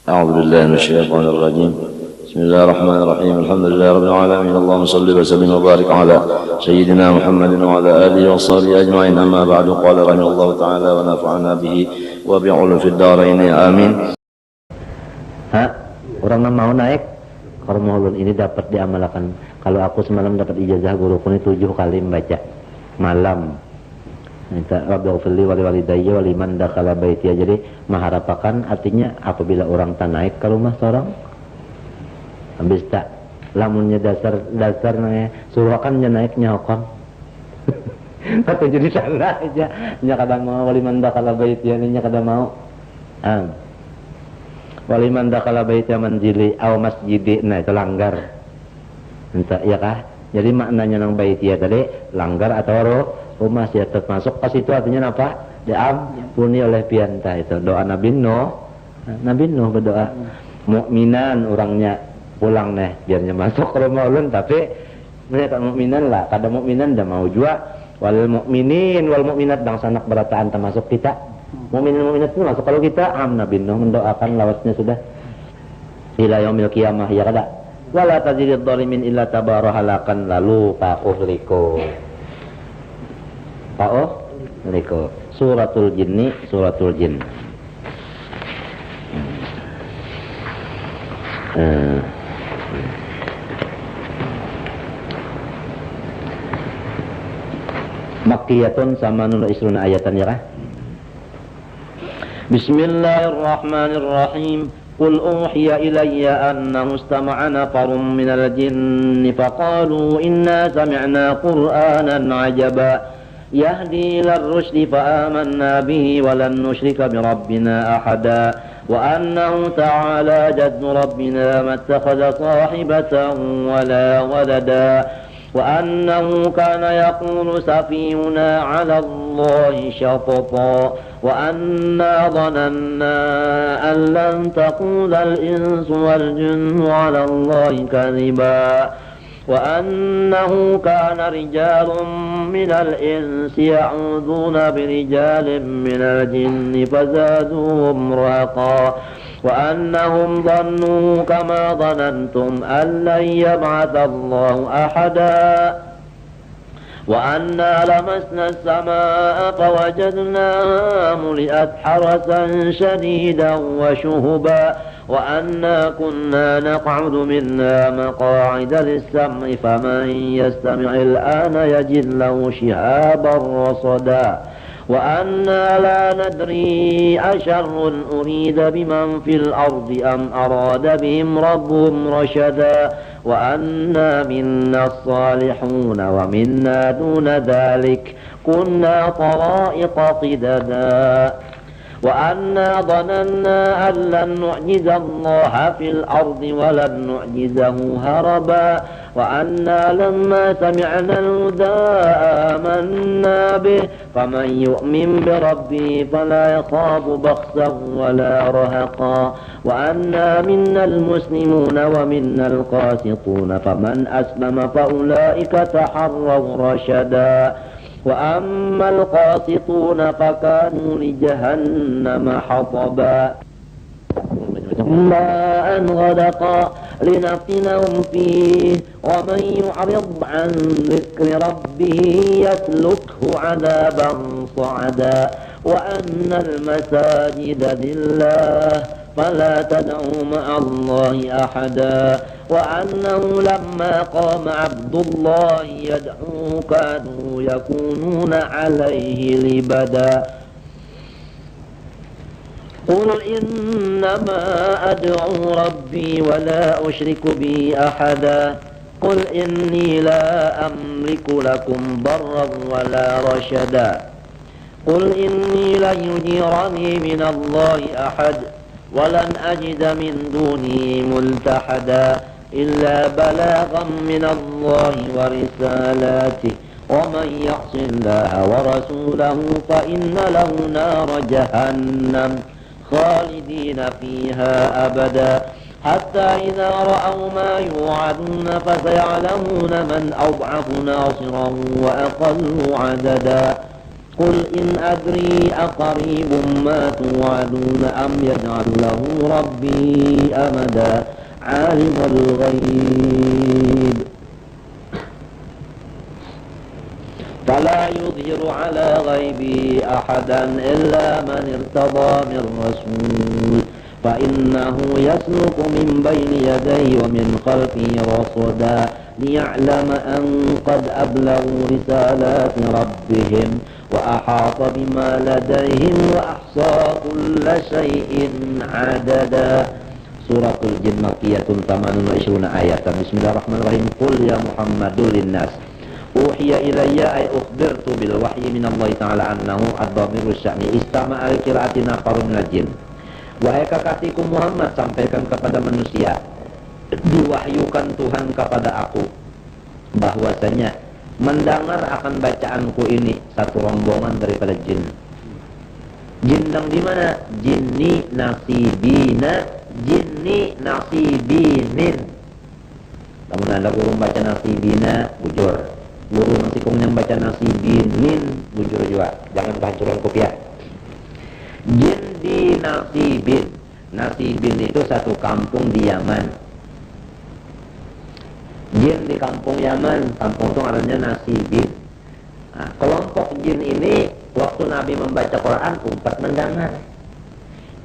أعوذ بالله من الشيطان الرجيم. بسم الله الرحمن الرحيم. الحمد لله رب العالمين. اللهم صل وسلم وبارك على سيدنا محمد وعلى آله وصحبه أجمعين. أما بعد، قال رحمه الله تعالى ونفعنا به وبعلومه في الدارين آمين. Orang mau naik Kormohulun ini dapat diamalkan. Kalau aku semalam dapat ijazah guruku ini 7 kali membaca malam. Rabbighfirli wa liwalidayya wa liman dakhala baitiya. Jadi maharapakan artinya apabila orang tak naik ke rumah seorang habis tak lamunnya dasar suruhkan nya naiknya hukum. Atau jadi salah aja nya kada mau waliman dakhala baitiya nya kada mau. Waliman dakhala baitiya manzili aw masjidi, nah itu langgar. Entah ya kah? Jadi maknanya nang baitiya tadi langgar atau rumah sih termasuk pas itu artinya apa? Diampuni oleh pianta itu. Doa Nabi Nuh berdoa mukminan orangnya pulang nih biarnya masuk ke rumah ulun, tapi mereka mukminan lah, kada mukminan dah mau jua wal mukminin wal mukminat bang sanak berataan termasuk kita. Mukminin mukminat itu masuk kalau kita Nabi Nuh mendoakan lawasnya sudah ila yaumil qiyamah ya kada. Wala tajidid dhalimin illa tabarahalakan lalu fa'uhliku. Suratul Jin. Makkiyatun sama nurul isruna ayatan ya kah? Bismillahirrahmanirrahim. Qul uhiya ilayya annahu istama'a nafarun minal jinni faqalu inna sami'na qur'anan 'ajaba yahdi ilar rusydi fa'amanna bihi wa lan nusyrika birabbina ahada wa annahu ta'ala jaddu rabbina mattakhadha sahibatan wala walada wa annahu kana yaqulu safihuna 'ala Allahi shatata wa anna dhananna an lan taqula al-insu wal jinnu 'ala Allahi kadhiba وأنه كان رجال من الإنس يعوذون برجال من الجن فزادوهم رهقا وأنهم ظنوا كما ظننتم أن لن يبعث الله أحدا وأنا لمسنا السماء فوجدناها ملئت حرسا شديدا وشهبا وأنا كنا نقعد منها مقاعد للسمع فمن يستمع الآن يجد له شهابا رصدا وأنا لا ندري أشر أريد بمن في الأرض أم أراد بهم ربهم رشدا وأنا منا الصالحون ومنا دون ذلك كنا طرائق قددا وأنا ظننا أن لن نعجز الله في الأرض ولن نعجزه هربا وأنا لما سمعنا الهدى آمنا به فمن يؤمن بربه فلا يخاف بخسا ولا رهقا وأنا منا المسلمون ومنا القاسطون فمن أسلم فأولئك تحروا رشدا وأما القاسطون فكانوا لجهنم حطبا ماء غدقا لنفتنهم فيه ومن يعرض عن ذكر ربه يسلكه عذابا صعدا وأن المساجد لله فلا تدعوا مع الله أحدا وأنه لما قام عبد الله يدعوه كانوا يكونون عليه لبدا قل إنما أدعو ربي ولا أشرك به أحدا قل إني لا أملك لكم ضرا ولا رشدا قل إني لن يجيرني من الله أحد ولن أجد من دونه ملتحدا إلا بلاغا من الله ورسالاته ومن يعص الله ورسوله فإن له نار جهنم خالدين فيها أبدا حتى إذا رأوا ما يوعدون فسيعلمون من أضعف ناصرا وأقل عددا Qul in adri aqaribum ma tu'aduna am yaj'al lahu rabbi amada alimul ghaib fala yudhiru ala ghaibi ahadan illa man irtada min rasul fa innahu yasluku min bayni yadayhi wa min khalfihi rasada liya'lama an qad ablagu risalati rabbihim wa ahata bima ladayhim wa ahsa kulla shay'in adada. Suratul Jin Makkiyatun 28 ayatan. Bismillahirrahmanirrahim. Qul ya Muhammadul linnas uhiya ilayya ay ukhbirtu bil wahyi min Allah ta'ala annahu ad-dhamiru sya'ni istama'a al-qira'ati nafarun minal jin. Wahai kekasihku Muhammad, sampaikan kepada manusia, diwahyukan Tuhan kepada aku bahwasanya mendengar akan bacaanku ini satu rombongan daripada jin. Jin yang di mana? Jinni nasibina, jinni nasibinin. Namun anda guru baca nasibina, bujur. Guru masih yang baca nasibinin, bujur juga. Jangan kehancuran kopiah. Jin di Nasibin. Nasibin itu satu kampung di Yaman. Jin di kampung Yaman, kampung itu namanya Nasibin. Nah, kelompok jin ini waktu Nabi membaca Quran umpat mendengar.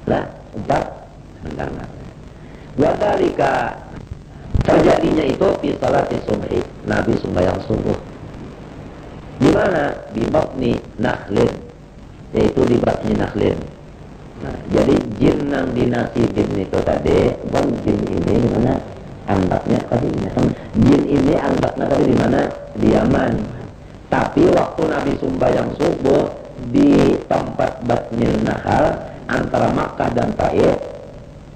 Lah, umpat mendengar. Wadalika terjadinya itu di salat subhi. Nabi sembahyang subuh. Di mana? Di batni Nakhlin, yaitu di batni Nakhlin. Nah, jadi jin yang dinasibin itu tadi, bang jin ini di mana? Anaknya tadi. Jin ini anaknya tadi di mana? Di Yaman. Tapi waktu Nabi sembahyang subuh di tempat batni Nakhal antara Makkah dan Taif,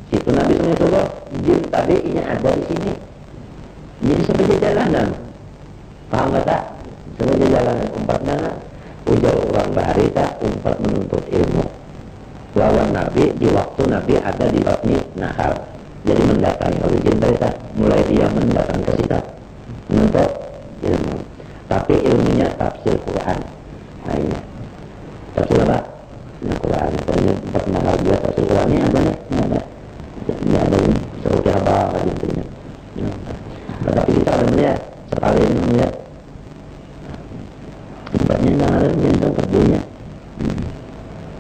situ Nabi sembahyang subuh. Jin tadi ini ada di sini. Jadi seperti jalanan. Paham gak tak? Seperti jalanan umpatnya ujar orang baharita umpat menuntut ilmu lawan Nabi di waktu Nabi ada di batni Nahal. Jadi mendatangi oleh jin mereka, mulai dia mendatang ke kita menuntut ilmu. Tapi ilmunya tafsir Quran. Nah ini tafsir apa? Nah Quran. Pokoknya empat Nahal juga tafsir Quran ini ada nih? Ini ada ini. Seperti apa intinya? Tetapi kita sebenarnya sekali ini melihat tempatnya nggak ada jantung kerjanya.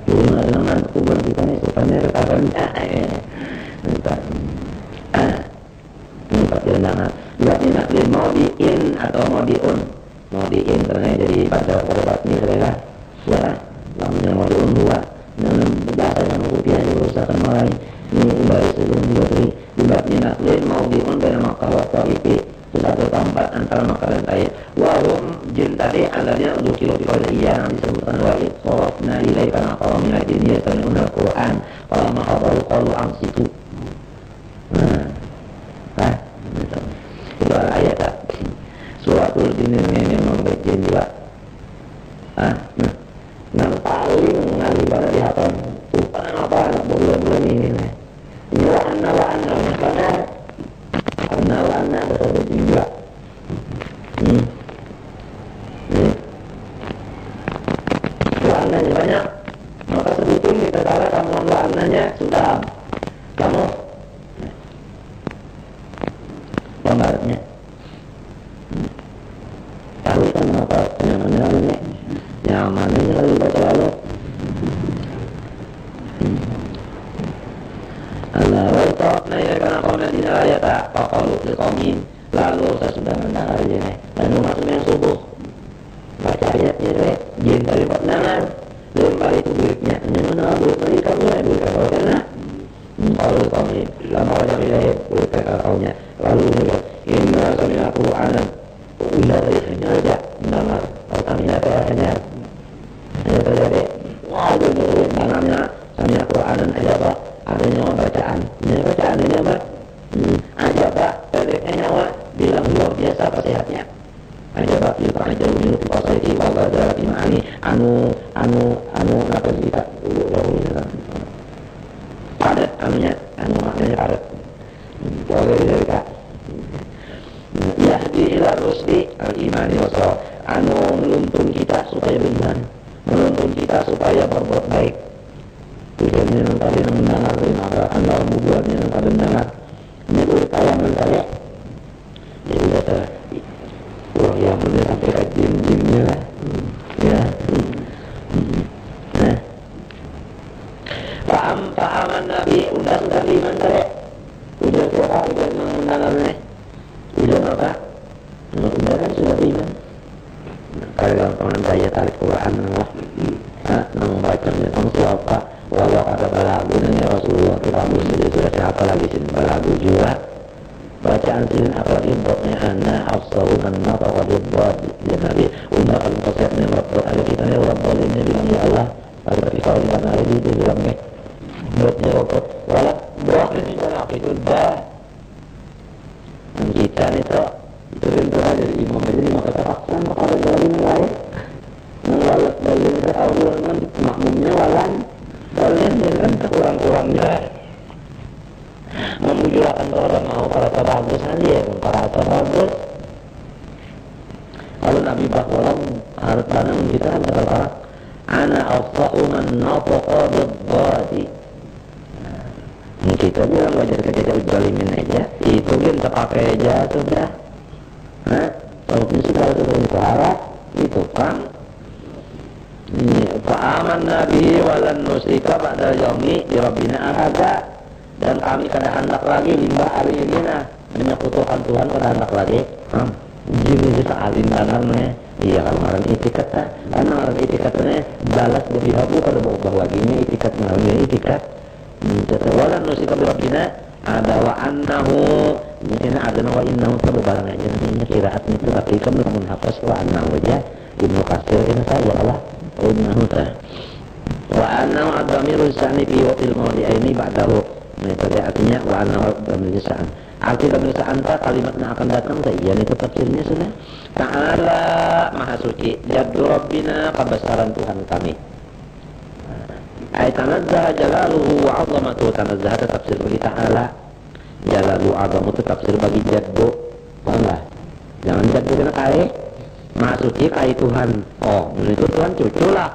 Jadi nggak ada mana kubur kita nih supaya rekaman tempat jendangan. Berarti nanti mau diin atau mau diun, mau diin karena jadi pada korban ini mereka ya namanya mau diun dua. Dalam bahasa yang rupiah diusahakan mulai ini dari sebelum diberi dibatnya nanti mau diun dari Makkah waktu itu satu tempat antara Makkah dan Taif. Wahum jin tadi alatnya untuk kilo-kilo iya yang disebutkan wahid sorofna ilai karena kalau minat ini yasami'una Al-Quran kalau ma'adaru qalu angsitu. Nah itu ayat tak suratul jin ini memang jin juga. Nah paling ngali pada dihatan bukan apa bulan-bulan ini ini wa'anna benar karena betul juga. Warnanya banyak, maka sebutin kita salah kamu warnanya sudah kamu gambarnya tahu kan apa yang namanya yang mananya lalu baca lalu Allah wa'ta'na ya karena qawmina dina ayata faqalu liqawmin. Lalu saya sudah mendengar ini lalu maksudnya subuh baca ayatnya deh jin dari pandangan lempar itu duitnya ini mana duit mereka mulai duit kalau karena kalau kami lama wajah wilayah duit kakaunya lalu ini kami Quran udah dari sini aja mendengar kalau kami ada hanya terjadi waduh duit tangannya kami Quran aja pak adanya bacaan ini bacaan ini apa aja pak pendeknya nyawa bilang luar biasa apa sehatnya aja pak kita aja minum pasal itu baga dari mana anu apa kita padat anunya anu maknanya padat boleh dari kak yahdi ila rusdi al-imani wa salat anu menuntun kita supaya beriman kita supaya berbuat baik. Tujuannya yang tadi yang mendengar ada anda bubuannya yang tadi mendengar ini boleh kawan mentari. Jadi kata orang yang benar sampai rajin-rajinnya lah. Ya. Nah, pahaman Nabi udah iman tadi. Udah siapa udah mendengarnya. Udah apa? Udah kan sudah iman. Kalau orang saya tarik Quran Allah, membacanya langsung apa? Walau ada balagunya Rasulullah kita sudah siapa lagi sini balagu juga. Bacaan sini apalagi buatnya anda afsahu man napa wadubbat ya Nabi unda kalau konsepnya waktu ada kita ya Allah ini bilang ya Allah ada kalau di mana ini dia bilangnya buatnya waktu wala doa ini jangan itu dah dan kita itu berdoa dari imam jadi maka terpaksa kepada jalan lain mengalat dalil Allah makmumnya walan dalil dengan kekurang-kurangnya membujurkan orang mau para bagus aja para bagus kalau Nabi Bakwalam harus tanam kita antara ana afsa'u man nafaqa biddadi kita bilang wajar kerja ujalimin aja itu kita pakai aja sudah kalau sudah turun ke arah itu kan fa'aman nabi walan nusika ba'da yaumi di rabbina ahada dan kami kada hendak lagi limbah hari ini menyekutukan Tuhan kada hendak lagi jadi kita alin tangannya iya kemarin itikat karena orang itikatnya balas dari habu kada berubah lagi ini itikat mengalami itikat walan nusika bi rabbina ada wa annahu mungkin ada wa innahu barang aja namanya kiraat itu tapi kan belum menghapus wa annahu aja Ibnu Katsir ini saya Allah innahu wa annahu adamiru sani fi waqtil mawdi'aini ba'dahu metode artinya wa annahu adamiru sa'an arti adamiru sa'an kalimatnya akan datang iya itu tafsirnya sudah ta'ala maha suci jaddu rabbina kebesaran Tuhan kami ay tanazzaha jalaluhu wa 'azamatuhu tanazzaha itu tafsir bagi ta'ala jalaluhu 'azamu itu tafsir bagi jaddu enggak jangan jaddu kena kai maha suci kai Tuhan itu Tuhan cucu lah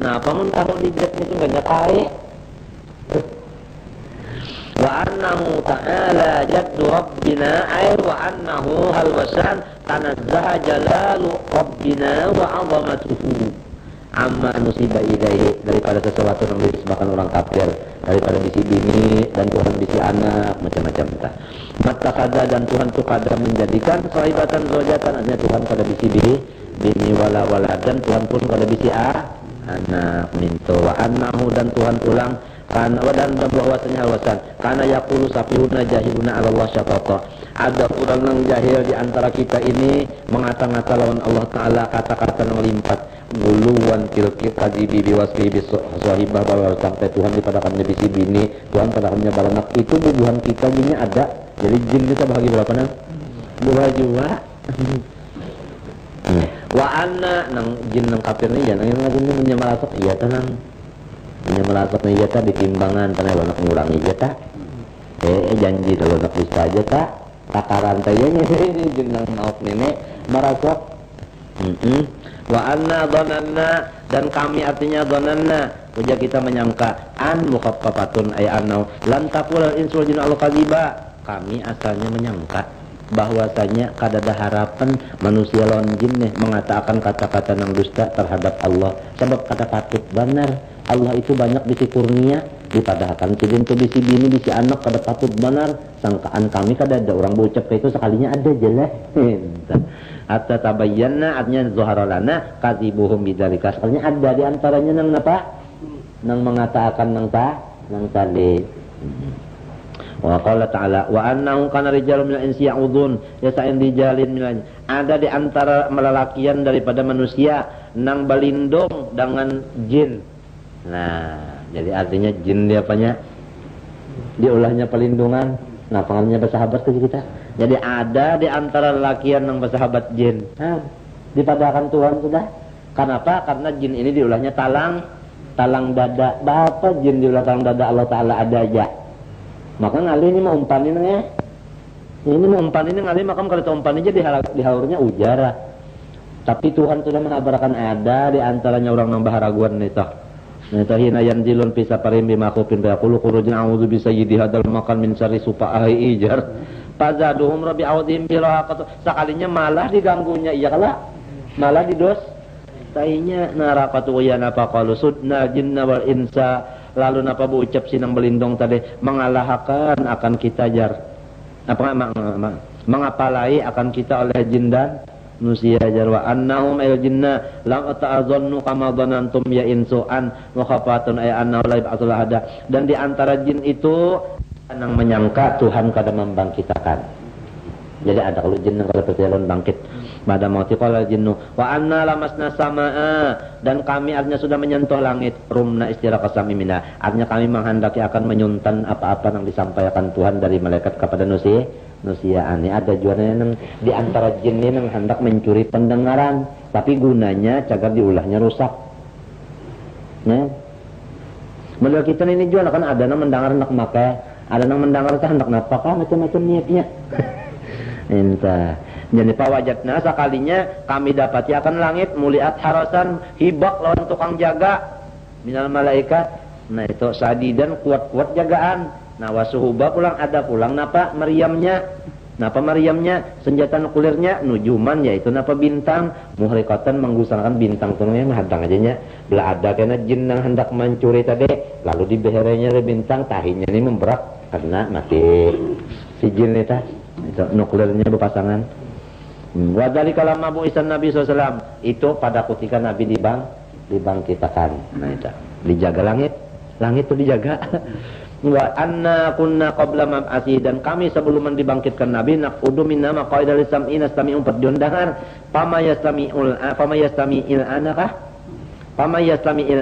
nah apa mun taruh di jaddu itu enggak kai wa annahu ta'ala jaddu rabbina ay wa annahu hal wasan tanazzaha jalalu rabbina wa 'azamatuhu amma nusibah ilaihi daripada sesuatu yang disebabkan orang kafir daripada bisi bini dan Tuhan bisi anak macam-macam entah mata kada dan Tuhan itu kada menjadikan sahibatan zawjatan artinya Tuhan kada bisi bini wala dan Tuhan pun kada bisi anak minto wa annahu dan Tuhan pulang karena dan bahwasanya alasan karena yaqulu safihuna jahiluna 'ala Allah syaqqa ada orang yang jahil di antara kita ini mengata-ngata lawan Allah Ta'ala kata-kata yang limpat guluwan kilkit tadi bibi wasfi bisahibah bahwa sampai Tuhan dipadakan bisi bini Tuhan padakannya baranak itu bubuhan kita gini ada jadi jin kita bahagi berapa nang 2 juga wa anna nang jin nang kafir ni ya nang ngajin menyemalasak iya tenang menyemalasak ni iya ta ditimbangan tanah anak ngurangi iya ta janji kalau nak bisa aja ta takaran tayanya ini jin nang maaf nenek merasok wa anna dhananna dan kami artinya dhananna uja kita menyangka an mukhaffafatun ay annau lan taqul insul jin al-kadhiba kami asalnya menyangka bahwasanya kadada harapan manusia lawan jin mengatakan kata-kata yang dusta terhadap Allah sebab kata patut benar Allah itu banyak bisi kurnia dipadahkan jin itu bisi bini bisi anak kada patut benar sangkaan kami kada ada orang bocap itu sekalinya ada jelas hatta tabayyana artinya zuhara lana kadzibuhum bidzalika soalnya ada di antaranya nang apa nang mengatakan nang tadi wa qala ta'ala wa annahu kana rijalun minal insi ya'udun yasa'in rijalin minal ada di antara melalakian daripada manusia nang balindung dengan jin nah jadi artinya jin dia apanya diulahnya pelindungan nah pengalnya bersahabat ke kita jadi ada di antara lelakian yang bersahabat jin dipadakan Tuhan sudah kenapa? Karena jin ini diulahnya talang dada bapak jin diulah talang dada Allah Ta'ala ada aja maka ngalih ini mau umpanin ini mau umpanin ngalih maka kalau umpan aja dihaurnya ujara Tapi Tuhan sudah mengabarkan ada di antaranya orang yang baharaguan itu. Nita hina yanzilun fi safarin bima khufin fa yaqulu khurujun a'udzu bi sayyidi hadal makan min syarri sufahi ijar. Fazaduhum rabbi a'udhim biraqat. Sekalinya malah diganggunya iya kala. Malah didos. Tainya narakatu ya napa qalu sudna jinna wal insa. Lalu napa bu ucap sinang belindong tadi mengalahkan akan kita jar. Apa mengapalai akan kita oleh jin dan manusia jarwa annahum ayil jinna lam ta'azannu kama dhanantum ya insu'an wa khafatun ay annahu la yab'atsul hada. Dan di antara jin itu yang menyangka Tuhan kada membangkitakan. Jadi ada kalau jin yang kada percaya bangkit pada mauti qala jinnu wa anna lamasna samaa, dan kami artinya sudah menyentuh langit rumna istiraqa samimina, artinya kami menghendaki akan menyuntan apa-apa yang disampaikan Tuhan dari malaikat kepada manusia. Ini ada juga yang di antara jin ini yang hendak mencuri pendengaran, tapi gunanya cagar diulahnya rusak. Nah, model kita ini juga kan ada yang mendengar hendak makai, ada yang mendengar hendak napakah macam-macam niatnya. Entah. Jadi pawajatna sekalinya kami dapati akan langit muliat harasan hibak lawan tukang jaga minal malaikat. Nah itu sadidan kuat-kuat jagaan. Nah wasuhuba pulang ada pulang napa meriamnya. Napa meriamnya senjata nuklirnya nujuman yaitu napa bintang muhrikatan menggusarkan bintang tunanya menghadang aja nya. Bila ada kena jin yang hendak mencuri tadi lalu dibeherenya oleh bintang tahinya ini memberak karena mati si jin itu nuklirnya berpasangan. Wadali kalama bu'isan Nabi SAW itu pada ketika Nabi dibangkitakan. Nah itu dijaga langit itu dijaga. Wa anna kunna qabla mab'ati, dan kami sebelum dibangkitkan Nabi naqudu minna maqaidal sam'i nastami'u perjondangan fama yastami'il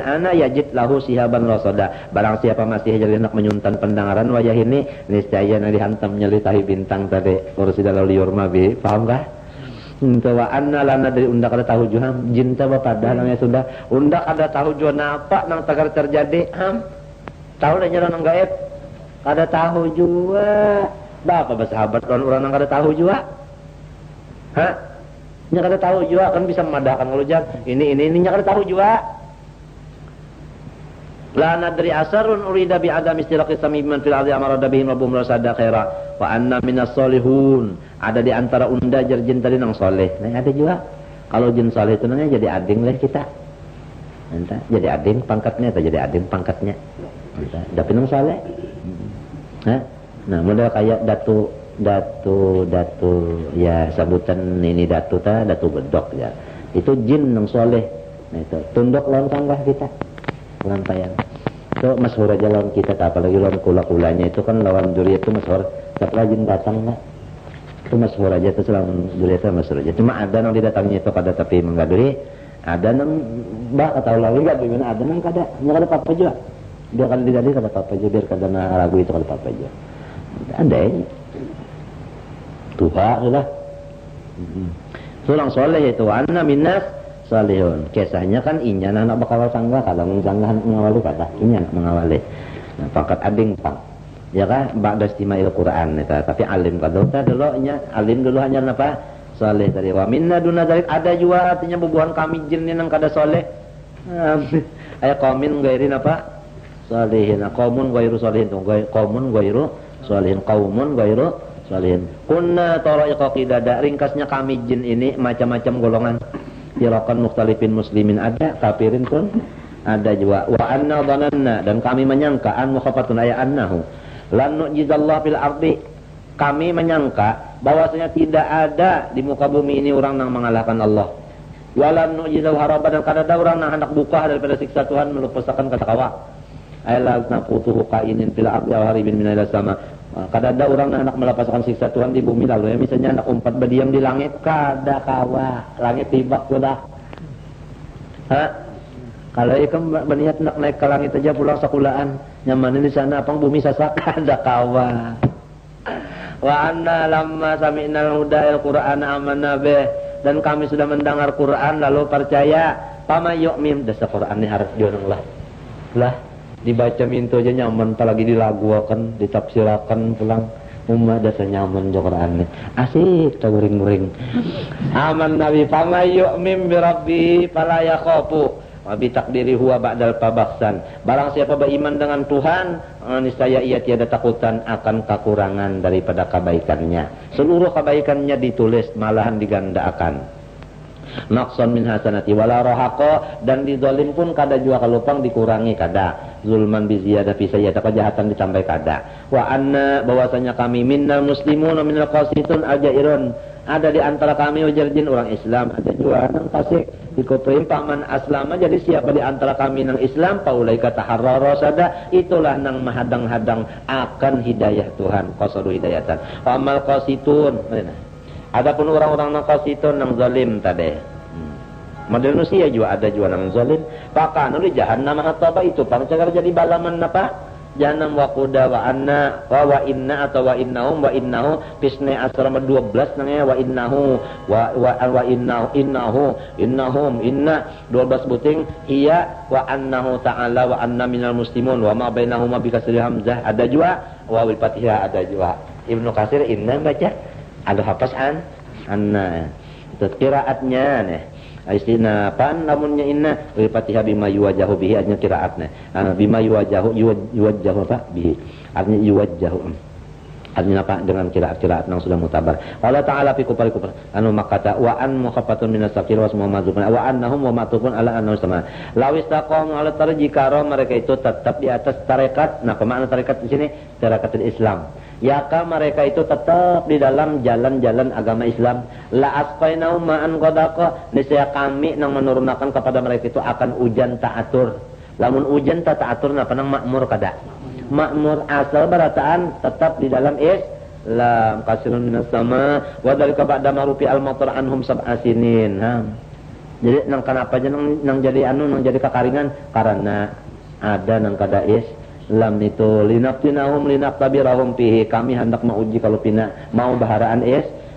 ana yajid lahu sihaban rasada. Barang siapa masih jadi hendak menyuntan pendengaran wayah ini niscaya dihantam nyelitahi bintang tadi ursida liur mabi. Paham kah? Wa anna lana dari undak ada tahu juga jin ta pada namanya sudah undak ada tahu juga napa nang tagar terjadi tahu dah nyaran nang gaib kada tahu juga bapa bersahabat orang nang kada tahu juga nya kada tahu juga kan bisa memadahkan kalau jan ini nya kada tahu juga la nadri asarun urida bi adam istiraqi samiman fil ardi amarada bihim rabbum rasada khaira wa anna minas solihun. Ada di antara unda jin tadi nang soleh. Nah ada juga kalau jin soleh itu namanya jadi ading lah kita. Entah jadi ading pangkatnya atau jadi ading pangkatnya. Entah tapi nang soleh. Nah model kayak datu ya sebutan ini datu bedok ya. Itu jin nang soleh. Nah itu tunduk lawan sanggah kita. Lampaian. Itu masyhur aja lawan kita, apalagi lawan kula-kulanya itu kan lawan duri itu masyhur. Setelah jin datang nak itu masyhur aja itu lawan duri itu masyhur aja. Cuma ada yang didatangnya itu kada tapi menggaduri, ada yang atau lawan enggak gimana, ada yang kada apa-apa juga. Dia kalau tidak kada apa-apa juga, biar kada ragu itu kada apa-apa juga. Ada ini. Tuhan sudah. Surang soleh itu anna minnas salihun. Kisahnya kan inya anak bakal sangga kalau mengganggu mengawali kata inya mengawali. Nah, pangkat ading pang. Ya kan ba'da istima'il Quran eta, tapi alim kada dulu nya alim dulu hanya apa? Saleh tadi. Wa minna duna dzalik ada juga artinya bubuhan kami jin yang kada saleh. Aya qaumin gairin apa? Salihin. Qaumun ghairu salihin. Qaumun ghairu salihin. Qaumun ghairu salihin. Kunna tara'iqa qidada, ringkasnya kami jin ini macam-macam golongan. Firakan mukhtalifin muslimin ada, kafirin pun ada juga. Wa anna dhananna, dan kami menyangka an mukhafatun ay annahu lan nu'jizallah fil ardi, kami menyangka bahwasanya tidak ada di muka bumi ini orang yang mengalahkan Allah. Walan nu'jizal haraba, dan kada ada orang yang hendak buka daripada siksa Tuhan melepaskan kata kawa. Ayla naqutuhu qainin fil ardi wa haribin min ila sama. Kada ada orang yang hendak melepaskan siksa Tuhan di bumi lalu ya misalnya hendak umpat berdiam di langit kada kawa, langit tibak sudah. Kalau ikan berniat nak naik ke langit aja pulang sekulaan, nyaman di sana apang bumi sasak kada kawa. Wa anna lamma sami'nal huda al-Qur'ana amanna bih, dan kami sudah mendengar Quran lalu percaya. Pama yu'min dasa Quran ni harus jonong lah dibaca minto aja nyaman, tak lagi dilaguakan, ditafsirakan pulang Umma dasa nyaman jo Quran asik tawuring-uring aman nabi fama yu'min bi rabbi fala yakhafu wa bi takdiri huwa ba'dal pabaksan barang siapa beriman dengan Tuhan niscaya ia tiada takutan akan kekurangan daripada kebaikannya seluruh kebaikannya ditulis malahan digandakan naqsan min hasanati wala rahaqa dan dizalim pun kada jua kalupang dikurangi kada zulman bi ziyadah fi sayyi'ati kejahatan ditambah kada wa anna bahwasanya kami minnal muslimun wa minal qasitun ajairun ada di antara kami ujar jin orang Islam ada jua nang fasik dikutuin paman aslama jadi siapa di antara kami nang Islam paulaika taharrara sada itulah nang mahadang-hadang akan hidayah Tuhan qasadu hidayatan amal qasitun adapun orang-orang nang qasitun nang zalim tadi manusia juga ada juga nang zalim pakanu di jahannam hataba itu pangcagar jadi balaman apa jahannam waquda wa anna wa inna atau wa innahum wa innahu pisne asrama 12 nangnya wa innahu wa innahum inna 12 buting iya wa annahu ta'ala wa anna minal muslimun wa ma bainahuma bi kasri hamzah ada juga wa bil fathah ada juga Ibnu Katsir inna baca ada hafasan anna itu qiraatnya nih istina pan namunnya inna bil fathah bima yuwajahu bihi artinya qiraatnya bima yuwajahu apa bihi artinya yuwajahu artinya apa dengan qiraat yang sudah mutabar Allah taala fi kupar anu makata wa an mukhafatun minas sakir wa semua mazubun wa annahum wa matufun ala annahu sama lawis taqam ala tarjikaro mereka itu tetap di atas tarekat nah pemakna tarekat di sini tarekatul Islam yaka mereka itu tetap di dalam jalan-jalan agama Islam la asqainahum ma'an qadaqa niscaya kami nang menurunkan kepada mereka itu akan hujan ta'atur lamun hujan ta'atur napa nang makmur kada makmur asal barataan tetap di dalam Islam kasirun minas sama wa dalika ba'da marufi al-matar anhum sab'asinin jadi nang kenapa aja nang jadi nang jadi kekaringan karena ada nang kada Islam itu linaftinahum linaftabirahum fihi kami hendak menguji kalau pina mau baharaan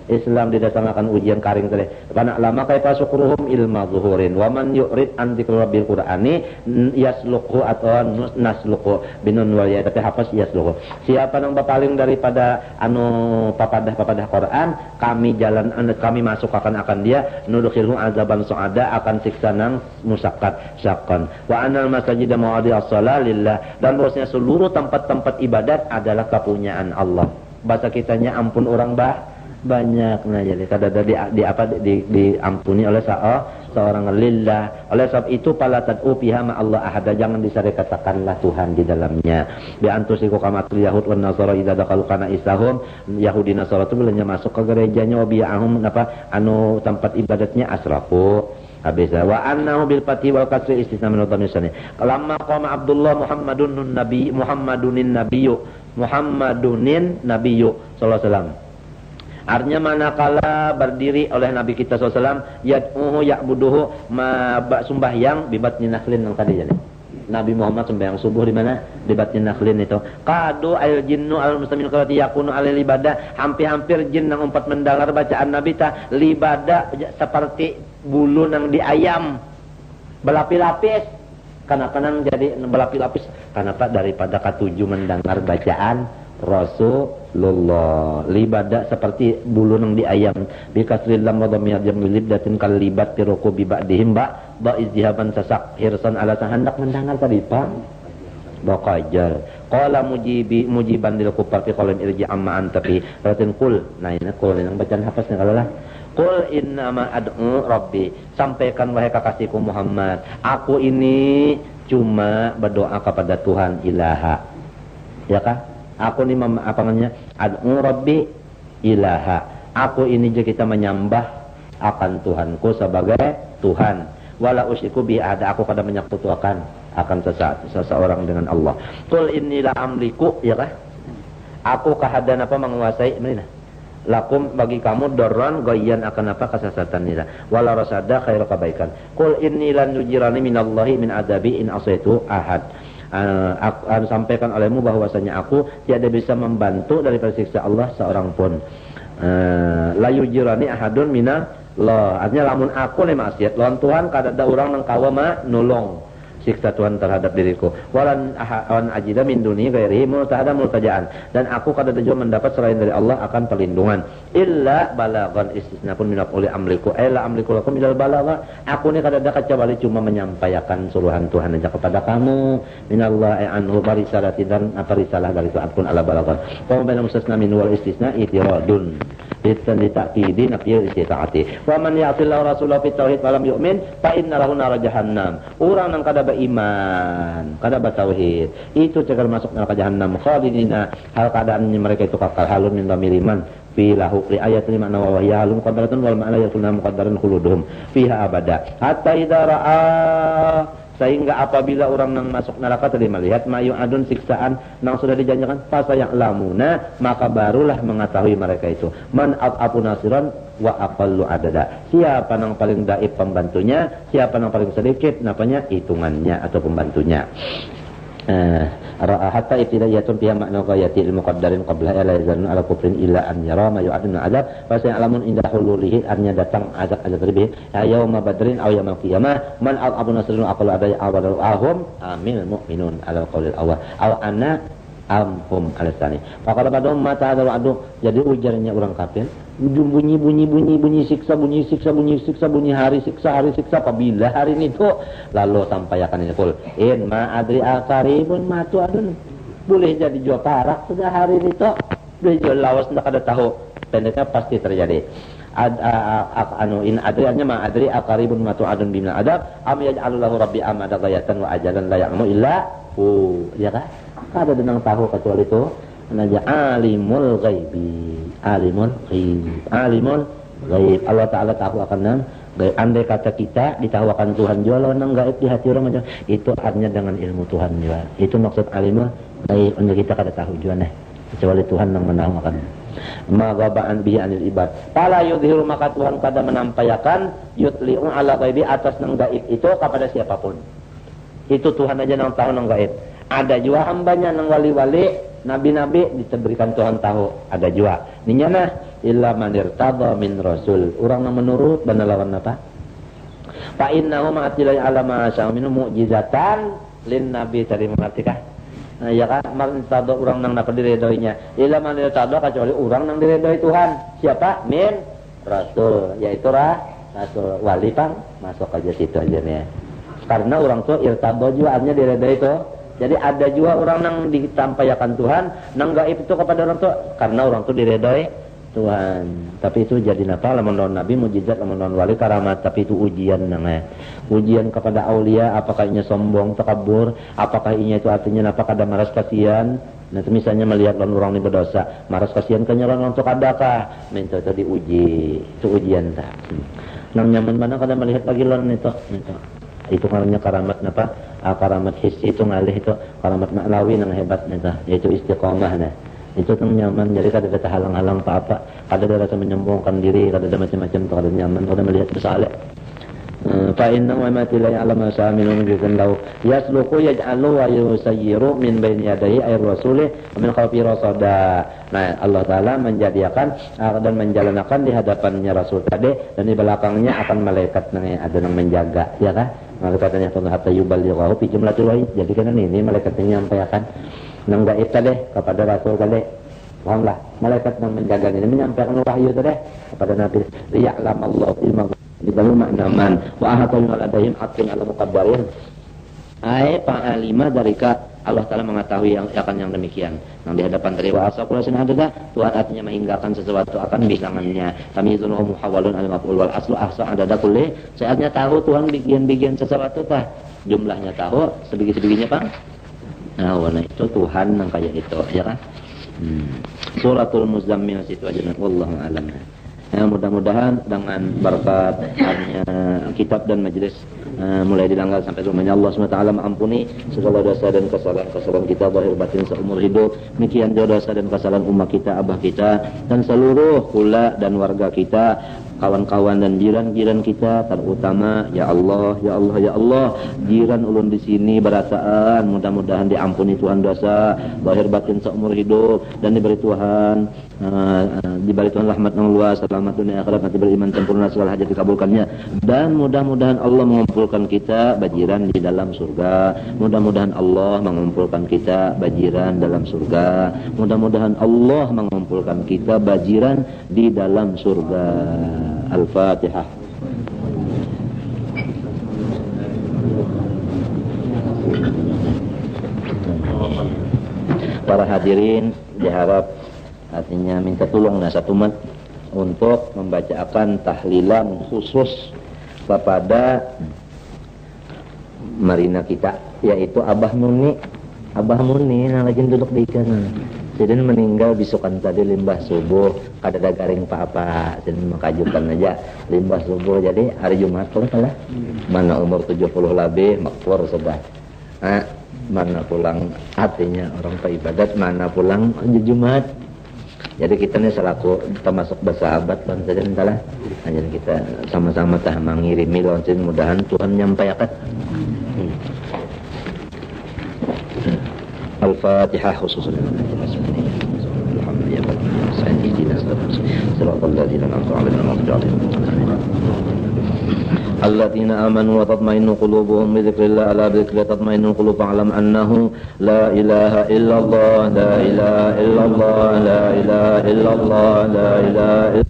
Islam didatangkan ujian karing tadi karena lama kaifa syukruhum ilma zuhurin wa man yurid an dzikri rabbil qur'ani yasluqu atau nasluqu binun wal ya tapi hafaz yasluqu siapa nang bapaling daripada papadah Quran kami jalan kami masuk akan dia nudkhilhu azaban suada akan siksa nang musakkat syakkan wa anal masajid mawadi as-shalah lillah dan bahwasanya seluruh tempat-tempat ibadat adalah kepunyaan Allah bahasa kitanya ampun orang banyak nah jadi kada diampuni oleh seorang lillah oleh sebab itu pala tad'u fiha ma Allah ahada jangan disarikatakanlah Tuhan di dalamnya bi antusiku kamatul yahud wan nasara idza daqalu kana isahum yahudi nasara itu bilanya masuk ke gerejanya wa bi'ahum anu tempat ibadatnya asrafu habisa wa annahu bil fathi wal kasri istisna min dhamir lamma qama Abdullah Muhammadunin nabiyyu sallallahu alaihi wasallam artinya manakala berdiri oleh Nabi kita SAW yad'uhu ya'buduhu sembahyang bibatni nakhlin yang tadi jadi Nabi Muhammad sembahyang subuh di mana di batni nakhlin itu qadu al jinnu al muslimin qawati yakunu al ibadah hampir-hampir jin nang umpat mendengar bacaan Nabi ta libadah seperti bulu nang di ayam berlapis-lapis kenapa nang jadi berlapis-lapis kenapa daripada katuju mendengar bacaan Rasulullah libadah seperti bulu nang di ayam bi kasril lam wa dhamir jamilibdatin kal libat tiruku bi ba'dihim ba izdihaban sasak hirsan ala hendak mendengar tadi Pak baqajar qala mujiban lil kufar fi qaulin irji amma anta fi ratin qul nah ini qul yang bacaan hafaznya kalau lah qul innama ad'u rabbi sampaikan wahai kekasihku Muhammad aku ini cuma berdoa kepada Tuhan ilaha ya kah aku ini apa namanya ad'u rabbi ilaha aku ini juga kita menyembah akan Tuhanku sebagai Tuhan wala usyriku bi ada aku kada menyekutukan akan seseorang dengan Allah qul inni la amliku ya kah aku kahadan apa menguasai mana lakum bagi kamu darran goyan akan apa kesesatan nila wala rasada khairu kebaikan qul inni lan yujirani minallahi min adabi in asaitu ahad aku sampaikan olehmu bahwasanya aku tiada bisa membantu daripada siksa Allah seorang pun la yujirani ahadun minallah artinya lamun aku le maksiat lawan Tuhan kada ada orang nang kawa nulung siksa Tuhan terhadap diriku. Walan ajida min duni ghairihi multajaan, dan aku kada juga mendapat selain dari Allah akan perlindungan. Illa balaghan, istisna pun minaf uli amliku la amliku lakum ilal balagha, aku ni kada ada kecuali cuma menyampaikan suruhan Tuhan aja kepada kamu, minallah anhu barisalati, dan apa risalah dari Tuhan pun ala balaghan. Wa baina mustasna min wal istisna itiradun bitan ditakidi nafiyul istitaati. Wa man ya'tillahu rasulahu fit tauhid falam yu'min fa inna lahu nar jahannam. Urang nang kada beriman, kada bertauhid, itu cegal masuk neraka jahannam khalidina, hal keadaannya mereka itu kekal, halun min damiriman fi lahu li ayat 5 wa hiya halun muqaddaratun wal ma'na yakuna muqaddaran khuluduhum fiha abada hatta idza ra'a, sehingga apabila orang nang masuk neraka tadi melihat mayu adun siksaan nang sudah dijanjikan, fasaya'lamuna, maka barulah mengetahui mereka itu man abu nasiran wa aqallu adada, siapa nang paling daif pembantunya, siapa nang paling sedikit napanya hitungannya atau pembantunya. Hatta ibtidaiyatun fiha makna ghayatil muqaddarin qabla la yazalun ala kufrin illa an yara ma yu'adun adab, fa sayalamun inda hululihi arnya datang azab lebih yauma badrin aw yaumil qiyamah man abu nasrun aqallu adai awal ahum amin mu'minun ala qaulil awal aw anna amhum alasani. Faqala badum mata adalu adu, jadi ujarnya orang kafir bunyi siksa hari siksa apabila hari itu, lalu sampaikan ini kul in ma adri akaribun matu adun, boleh jadi jual parak sudah hari itu, boleh jual lawas tidak ada tahu, pendeknya pasti terjadi. In adriannya ma adri akaribun matu adun bimna adab am yaj'alullahu rabbi amada ghayatan wa ajalan la ya'lamu illa ya kan, ada denang tahu kecuali itu naja alimul ghaibi, alimul ghaib. Allah Ta'ala tahu akan nang gaib. Andai kata kita ditahukan Tuhan jual nang gaib di hati orang macam itu, artinya dengan ilmu Tuhan juga. Itu maksud alimul ghaib. Anda kita kada tahu juga kecuali Tuhan yang menahukan. Magabaan bihi anil ibad. Fala yudhiru, maka Tuhan kada menampakkan yutli'u ala ghaibi, atas nang gaib itu kepada siapapun. Itu Tuhan aja nang tahu nang gaib. Ada juga hambanya nang wali-wali, nabi-nabi diberikan Tuhan tahu, ada juga. Ninyana illa man irtada min rasul, orang yang menurut dan lawan apa? Fa innahu ma'atilai ala ma sya'u min mu'jizatan lin nabi, tadi mengartikah? Nah, ya kan, man irtada orang nang dapat diredoinya. Illa man irtada, kecuali orang nang diredoi Tuhan. Siapa? Min rasul, yaitu rasul. Wali pang masuk aja situ aja nih. Karena orang tuh irtada juga artinya diredoi itu. Jadi ada juga orang yang ditampaikan Tuhan, nang gaib itu kepada orang tua, karena orang tu diredoi Tuhan. Tapi itu jadi napa? Lamun nabi mujizat, lamun wali karamat, tapi itu ujian nang ujian kepada aulia, apakah inya sombong, takabur, apakah inya itu artinya napa kada maras kasihan. Nah, itu misalnya melihat orang ini berdosa, maras kasihan kanya orang untuk adakah? Minta itu diuji, itu ujian tak. Nang nyaman mana kada melihat lagi lon itu. Itu karena karamat napa? Karamat hissi itu ngalih itu karamat maklawi yang hebat nita, yaitu istiqomah nah. Itu teng nyaman, jadi kada ada halang-halang apa-apa, kada ada rasa menyombongkan diri, kada ada macam-macam, kada nyaman, kada melihat bersalah. Fa inna wa ma tilai alama sa'aminu bikin lau yasluku yaj'alu wa yusayyiru min baini yadayhi ayr rasulih min khawfi rasada. Nah, Allah Ta'ala menjadikan dan menjalankan di hadapannya Rasul tadi, dan di belakangnya akan malaikat ada yang menjaga, ya kan? Malaikatnya tuh hatta yuballighahu fi jumlatil wahid. Jadi kan ini malaikatnya menyampaikan nang gaib tadi kepada Rasul tadi. Pahamlah, malaikat yang menjaga ini menyampaikan wahyu tadi kepada Nabi. Liya'lam Allah ilma bidalu ma'naman wa ahatu ladayhim atin ala muqaddarin. Ai fa'alima dalika, Allah Ta'ala mengetahui yang akan yang demikian. Yang di hadapan dari wa asaqul sanadada, Tuhan artinya menghinggakan sesuatu akan bilangannya. Tamyizun wa muhawwalun al maf'ul wal aslu ahsa adada kulli. Saatnya tahu Tuhan bikin sesuatu tah. Jumlahnya tahu, sebegi-sebeginya Pak. Nah, warna itu Tuhan yang kayak itu, ya kan? Suratul Muzammil situ aja, wallahu a'lam. Ya, mudah-mudahan dengan berkat kitab dan majelis mulai dilanggar sampai rumahnya Allah SWT mengampuni segala dosa dan kesalahan kita zahir batin seumur hidup. Demikian juga dosa dan kesalahan umat kita, abah kita, dan seluruh kula dan warga kita kawan-kawan dan jiran-jiran kita, terutama ya Allah, ya Allah, ya Allah, jiran ulun di sini berasaan mudah-mudahan diampuni Tuhan dosa lahir batin seumur hidup dan diberi Tuhan rahmat yang luas, selamat dunia akhirat, nanti beriman sempurna, segala hajat dikabulkannya, dan mudah-mudahan Allah mengumpulkan kita bajiran di dalam surga. Mudah-mudahan Allah mengumpulkan kita bajiran dalam surga. Mudah-mudahan Allah mengumpulkan kita bajiran di dalam surga. Al-Fatihah. Para hadirin diharap artinya minta tolong satu mat untuk membacakan tahlilan khusus kepada marina kita, yaitu Abah Muni yang lagi duduk di kanan. Jadi meninggal bisukan tadi limbah subuh, kada ada garing apa-apa, jadi makajukan aja limbah subuh. Jadi hari Jumat kalau salah, mana umur 70 lebih makfur sudah. Mana pulang artinya orang ibadat, mana pulang Jumat. Jadi kita ini selaku termasuk bersahabat kan saja entahlah. Jadi kita sama-sama tah mengirimi lonceng, mudahan Tuhan menyampaikan. Al-Fatihah khususnya. الذين آمنوا وتطمئن قلوبهم بذكر الله ألا بذكر الله تطمئن القلوب فاعلم أنه لا إله إلا الله لا إله إلا الله لا إله إلا الله لا إله إلا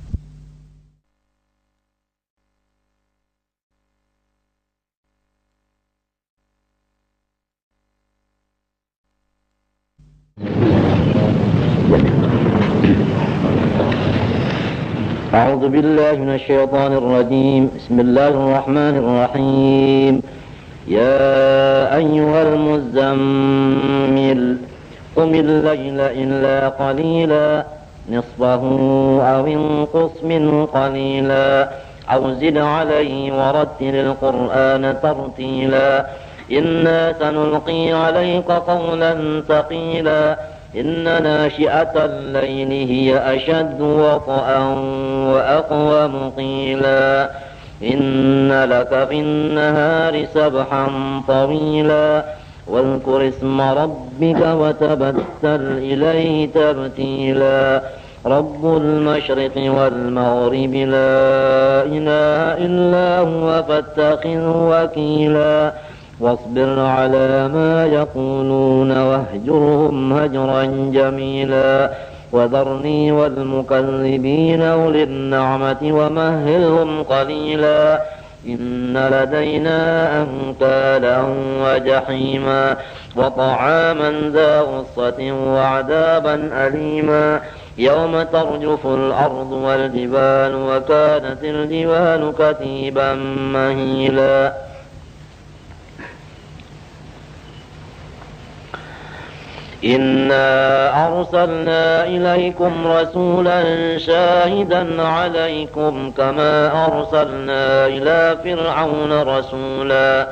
أعوذ بالله من الشيطان الرجيم بسم الله الرحمن الرحيم يا أيها المزمل قم الليل إلا قليلا نصفه أو انقص منه قليلا أو زد عليه ورتل القرآن ترتيلا إنا سنلقي عليك قولا ثقيلا إن ناشئة الليل هي أشد وطئا وأقوم قيلا إن لك في النهار سبحا طويلا واذكر اسم ربك وتبتل إليه تبتيلا رب المشرق والمغرب لا إله إلا هو فاتخذه وكيلا واصبر على ما يقولون واهجرهم هجرا جميلا وذرني والمكذبين أولي النعمة ومهلهم قليلا إن لدينا أنكالا وجحيما وطعاما ذا غصة وعذابا أليما يوم ترجف الأرض والجبال وكانت الجبال كثيبا مهيلا إنا أرسلنا إليكم رسولا شاهدا عليكم كما أرسلنا إلى فرعون رسولا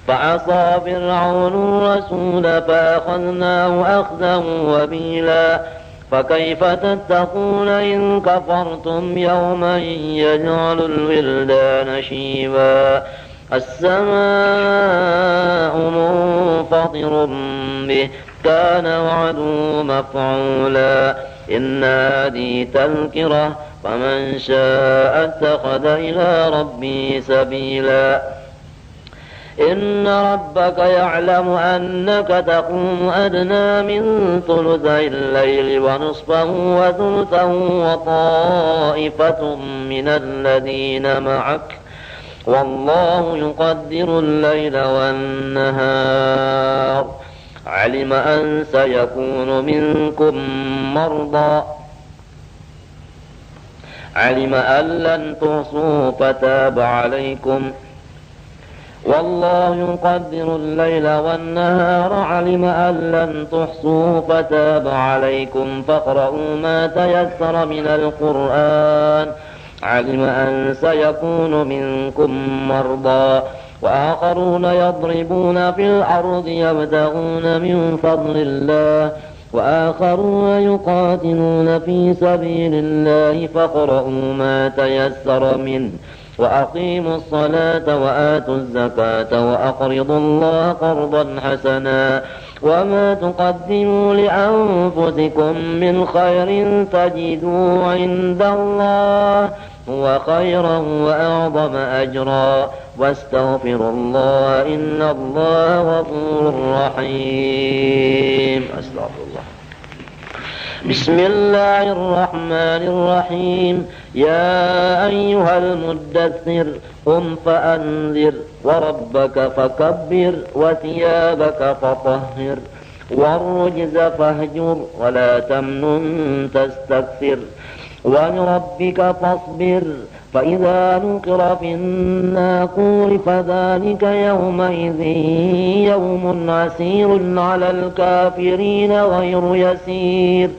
فعصى فرعون الرسول فأخذناه أخذا وبيلا فكيف تتقون إن كفرتم يوما يجعل الولدان شيبا السماء منفطر به كان وعده مفعولا إن هذه تذكرة فمن شاء اتخذ إلى ربه سبيلا إن ربك يعلم أنك تقوم أدنى من ثلثي الليل ونصفه وثلثه وطائفة من الذين معك والله يقدر الليل والنهار علم أن سيكون منكم مرضى علم أن لن تحصوا فتاب عليكم والله يقدر الليل والنهار علم أن لن تحصوا فتاب عليكم فاقرؤوا ما تيسر من القرآن علم أن سيكون منكم مرضى وآخرون يضربون في الأرض يبتغون من فضل الله وآخرون يقاتلون في سبيل الله فاقرؤوا ما تيسر منه وأقيموا الصلاة وآتوا الزكاة وأقرضوا الله قرضا حسنا وما تقدموا لأنفسكم من خير تجدوه عند الله هو خيرا وأعظم أجرا واستغفروا الله إن الله غفور رحيم. أستغفر الله. بسم الله الرحمن الرحيم. يا أيها المدثر قم فأنذر وربك فكبر وثيابك فطهر والرجز فاهجر ولا تمنن تستكثر ولربك فاصبر فإذا نقر في الناقور فذلك يومئذ يوم عسير على الكافرين غير يسير.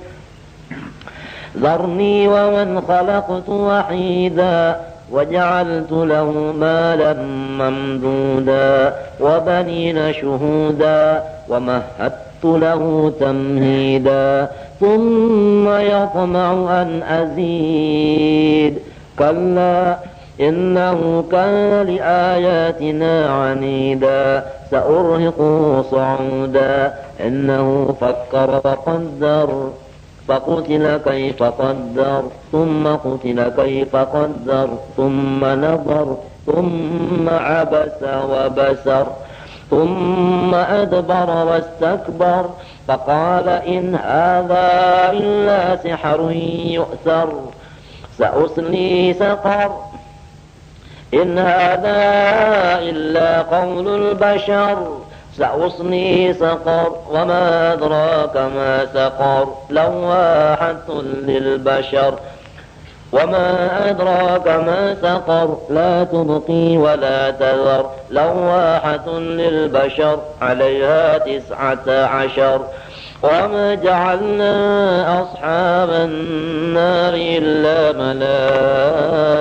ذرني ومن خلقت وحيدا وجعلت له مالا ممدودا وبنين شهودا ومهدت له تمهيدا ثم يطمع أن أزيد كلا إنه كان لآياتنا عنيدا سأرهقه صعودا إنه فكر فقدر فقتل كيف قدر ثم قتل كيف قدر ثم نظر ثم عبس وبسر ثم أدبر واستكبر فقال إن هذا إلا سحر يؤثر سأصلي سقر إن هذا إلا قول البشر سأصلي سقر وما أدراك ما سقر لواحة للبشر وما أدراك ما سقر لا تبقي ولا تذر لواحة للبشر عليها 19 وما جعلنا أصحاب النار إلا ملائكة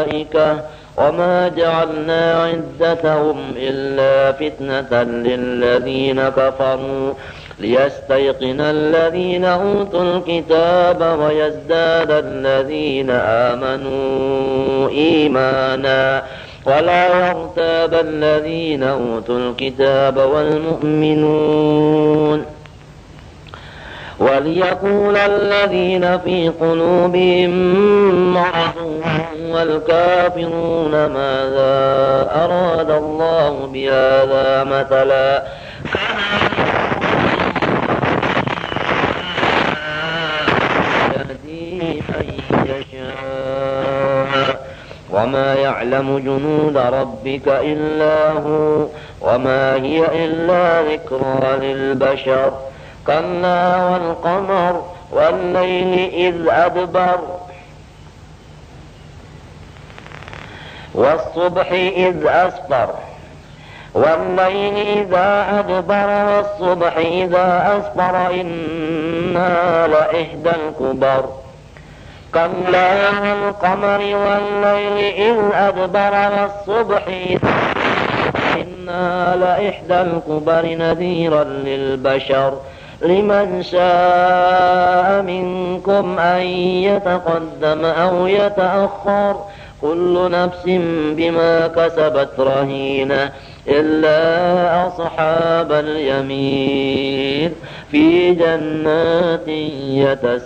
وما جعلنا عدتهم إلا فتنة للذين كفروا ليستيقن الذين أوتوا الكتاب ويزداد الذين آمنوا إيمانا ولا يرتاب الذين أوتوا الكتاب والمؤمنون وليقول الذين في قلوبهم مرض والكافرون ماذا أراد الله بهذا مثلا يهدي من يشاء وما يعلم جنود ربك إلا هو وما هي إلا ذكرى للبشر كلا والقمر والليل إذ أدبر والصبح إذ أسفر والليل إذا أدبر والصبح إذا أسفر إنها لإحدى الكبر كلا والقمر والليل إذ أدبر والصبح إنها لإحدى الكبر نذيرا للبشر لمن شاء منكم أن يتقدم أو يتأخر كل نفس بما كسبت رهينة إلا أصحاب اليمين في جنات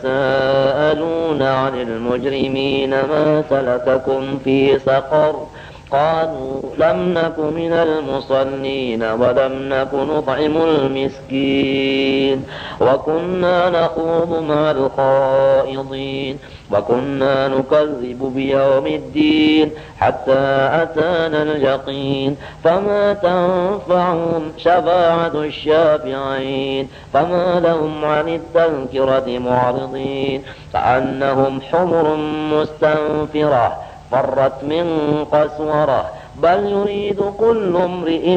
يتساءلون عن المجرمين ما سلككم في سقر قالوا لم نك من المصلين ولم نك نطعم المسكين وكنا نخوض مع الخائضين وكنا نكذب بيوم الدين حتى أتانا اليقين فما تنفعهم شفاعة الشافعين فما لهم عن التذكرة معرضين كأنهم حمر مستنفرة فرت من قسورة بل يريد كل امرئ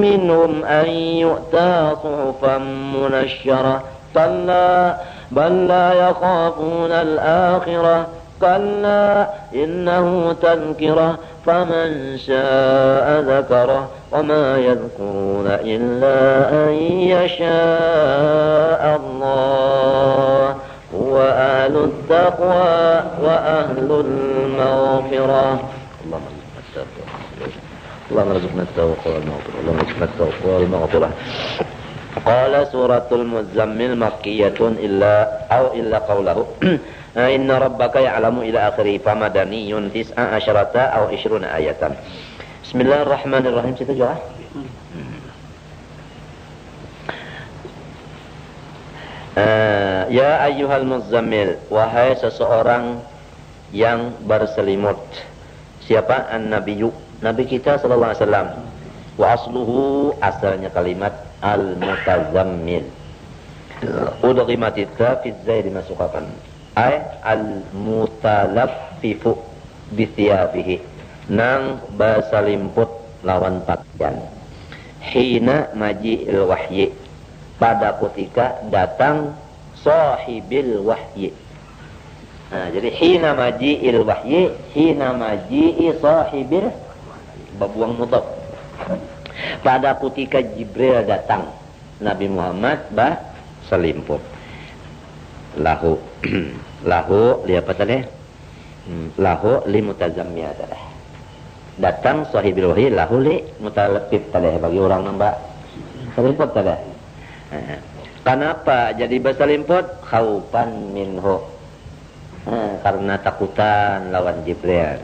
منهم أن يؤتى صحفا منشرة كلا بل لا يخافون الآخرة كلا إنه تذكرة فمن شاء ذكره وما يذكرون إلا أن يشاء الله هو أهل التقوى وأهل المغفرة. اللهم ارزقنا التوبة والمغفرة. اللهم ارزقنا التوبة والمغفرة. قال سورة المزمل مكية إلا قوله إن ربك يعلم إلى آخره فمدني 19 أو 20 آية. بسم الله الرحمن الرحيم. Situ jelas? Ya ayyuhal muzammil, wahai seseorang yang berselimut. Siapa? An-Nabiyyu, Nabi kita sallallahu alaihi wasallam. Wa asluhu, asalnya kalimat al-mutazammil. Udghimatit ta fi zai dimasukkan. Ay al-mutalaffifu bi thiyabihi. Nang berselimput lawan pakaian. Hina maji'il wahyi, pada ketika datang sahibil wahyi. Nah, jadi hina maji'il wahyi, hina maji'i sahibil, babuang mudhaf. Pada ketika Jibril datang, Nabi Muhammad selimput. Lahu lahu li apa tadi? Lahu li mutazammiyah tadi. Datang sahibil wahyi lahu li mutalaffif tadi, bagi orang nambah selimput tadi. Kenapa jadi berselimput? Khaufan minhu, karena takutan lawan Jibril.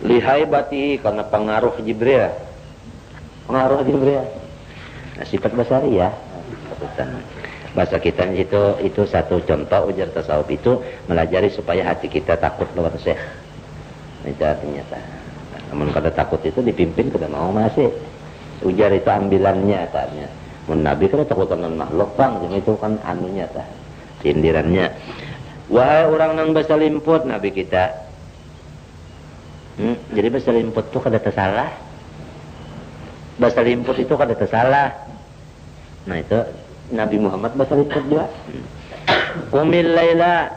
Lihaibati, karena pengaruh Jibril. Pengaruh Jibril. Nah, sifat basari ya. Takutan. Bahasa kita itu satu contoh ujar tasawuf itu melajari supaya hati kita takut lawan Syekh. Itu artinya. Namun kalau takut itu dipimpin kita mau masih. Ujar itu ambilannya katanya. Nabi kan takut dengan makhluk bang, itu kan anunya tah, sindirannya. Wahai orang yang berselimput, Nabi kita. Jadi berselimput itu kada tersalah. Berselimput itu kada tersalah. Nah itu Nabi Muhammad berselimput juga. Qumil laila,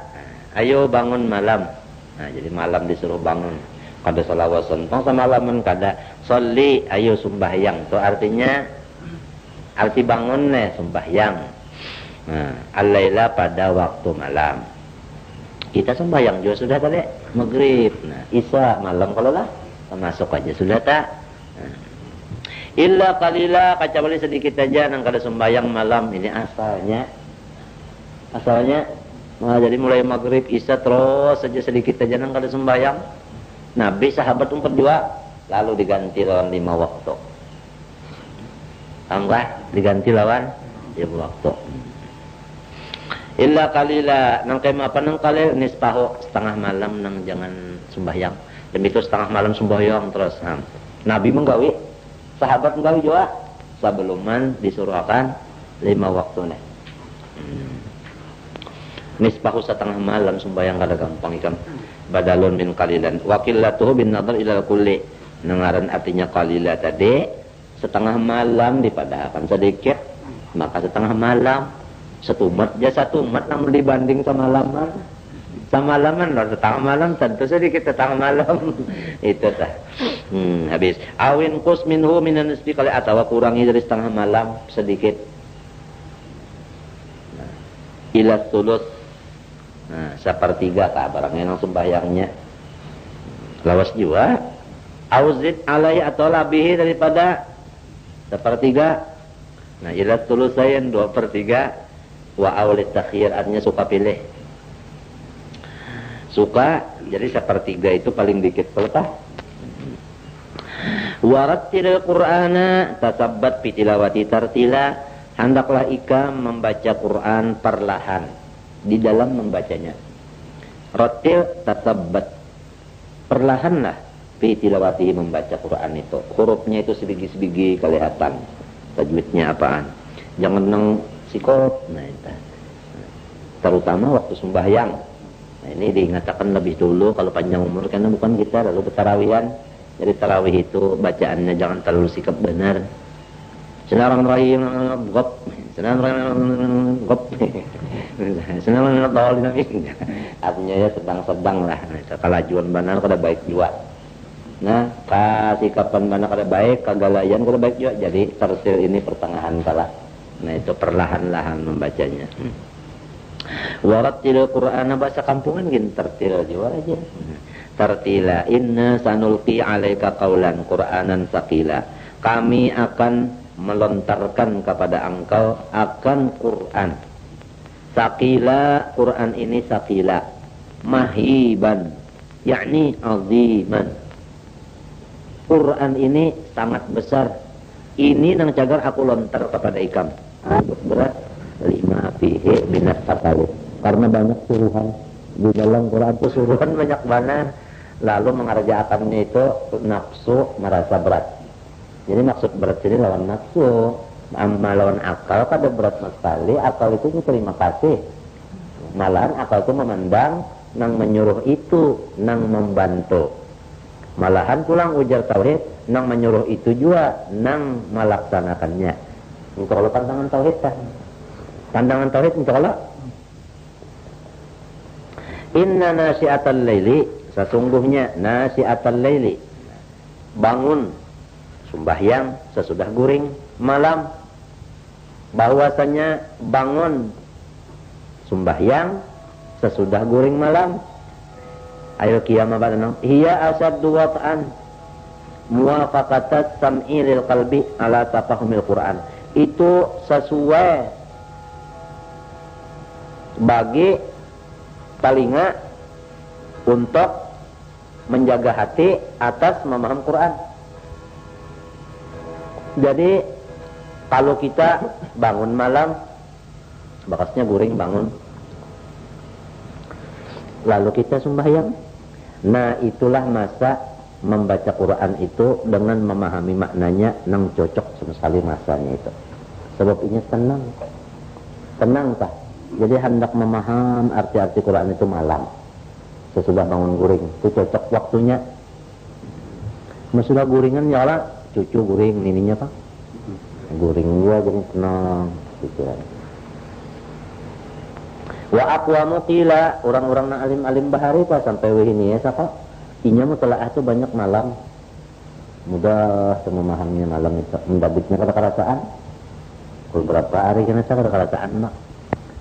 ayo bangun malam. Nah jadi malam disuruh bangun. Kada salawasan, sama malaman kada. Sholli, ayo sembahyang. Itu artinya arti bangun sembahyang. Nah, al-laila pada waktu malam. Kita sembahyang juga sudah tadi maghrib. Nah, isya malam kalau lah termasuk aja sudah tak. Nah. Illa qalila, kecuali sedikit aja nang kada sembahyang malam ini asalnya. Nah, jadi mulai maghrib isya terus saja sedikit aja nang kada sembahyang. Nabi sahabat umpat juga lalu diganti lawan 5 waktu. Tambah diganti lawan 5 waktu. Illa qalila, nang kaya apa nang kalil nispahu, setengah malam nang jangan sembahyang. Demi itu setengah malam sembahyang terus. Nabi menggawi, sahabat menggawi juga sebelum disuruhkan 5 waktu nih. Nispahu setengah malam sembahyang kada gampang ikan. Badalun min qalilan. Wa qillatuhu bin nadhar ila kulli. Nangaran artinya qalila tadi setengah malam dipadahkan sedikit, maka setengah malam setumat aja satu umat namun dibanding semalaman setengah malam tentu sedikit setengah malam itu tah. Habis awin qus minhu minan nisfi kali atau kurangi dari setengah malam sedikit. Nah, ila thuluth. Nah, sepertiga kah barangnya yang sembahyangnya. Lawas juga auzid alai atau labihi daripada sepertiga. Nah, ila thulutsain 2/3. Wa aulit takhir artinya suka pilih. Suka, jadi sepertiga itu paling dikit peletah. Warattilil Qur'ana tasabbat fi tilawati tartila, hendaklah ika membaca Quran perlahan di dalam membacanya. Rattil tasabbat, perlahanlah fi tilawati membaca Quran itu. Hurufnya itu sebiji-sebiji kelihatan. Tajwidnya apaan? Jangan nang sikop. Nah, itu. Terutama waktu sembahyang. Nah, ini diingatkan lebih dulu kalau panjang umur karena bukan kita lalu bertarawihan. Jadi tarawih itu bacaannya jangan terlalu sikap benar. Bismillahirrahmanirrahim. Gop. Bismillahirrahmanirrahim. Gop. Senang tol dinamik. Artinya ya sedang-sedang lah. Kalajuan banar kada baik juga. Nah, kasikapan banar kada baik, kagalayan kada baik juga. Jadi tartil ini pertengahan kala. Nah, itu perlahan-lahan membacanya. Warattil Qur'ana bahasa kampungan gin tartil juga aja. Tartila inna sanulqi 'alaika qaulan Qur'anan saqila. Kami akan melontarkan kepada engkau akan Quran. Saqila, Quran ini saqila. Mahiban, yakni aziman. Quran ini sangat besar. Ini nang cagar aku lontar kepada ikam. Berat 5 fihi minat fatalih. Karena banyak suruhan di dalam Quran itu suruhan banyak banget. Lalu mengerjakannya itu nafsu merasa berat. Jadi maksud berat ini lawan nafsu, lawan akal kada berat sekali. Akal itu terima kasih. Malahan akal itu memandang nang menyuruh itu nang membantu. Malahan pulang ujar tauhid nang menyuruh itu juga nang melaksanakannya. Itu kalau pandangan tauhid kan. Pandangan tauhid itu kalau inna nasi'atal laili, sesungguhnya nasi'atal laili, bangun sembahyang sesudah guring malam. Bahwasanya bangun sembahyang sesudah guring malam. Ayo qiyamah badana hiya asaddu wat'an muwafaqatat sam'i lil qalbi ala tafahumil Qur'an. Itu sesuai bagi telinga untuk menjaga hati atas memaham Quran. Jadi kalau kita bangun malam, bakasnya guring bangun, lalu kita sembahyang, nah itulah masa membaca Quran itu dengan memahami maknanya nang cocok sama sekali masanya itu. Sebab ini tenang tak? Jadi hendak memaham arti-arti Quran itu malam sesudah bangun guring, itu cocok waktunya. Sudah guringan ya lah, cucu guring, nininya pak guring gua jadi tenang gitu kan. Wa aqwamu qila, orang-orang na alim-alim bahari pak sampai wihini ya saka inya telah itu banyak malam, mudah memahaminya malam itu, mendabitnya kada kerasaan beberapa hari kena kada kerasaan mak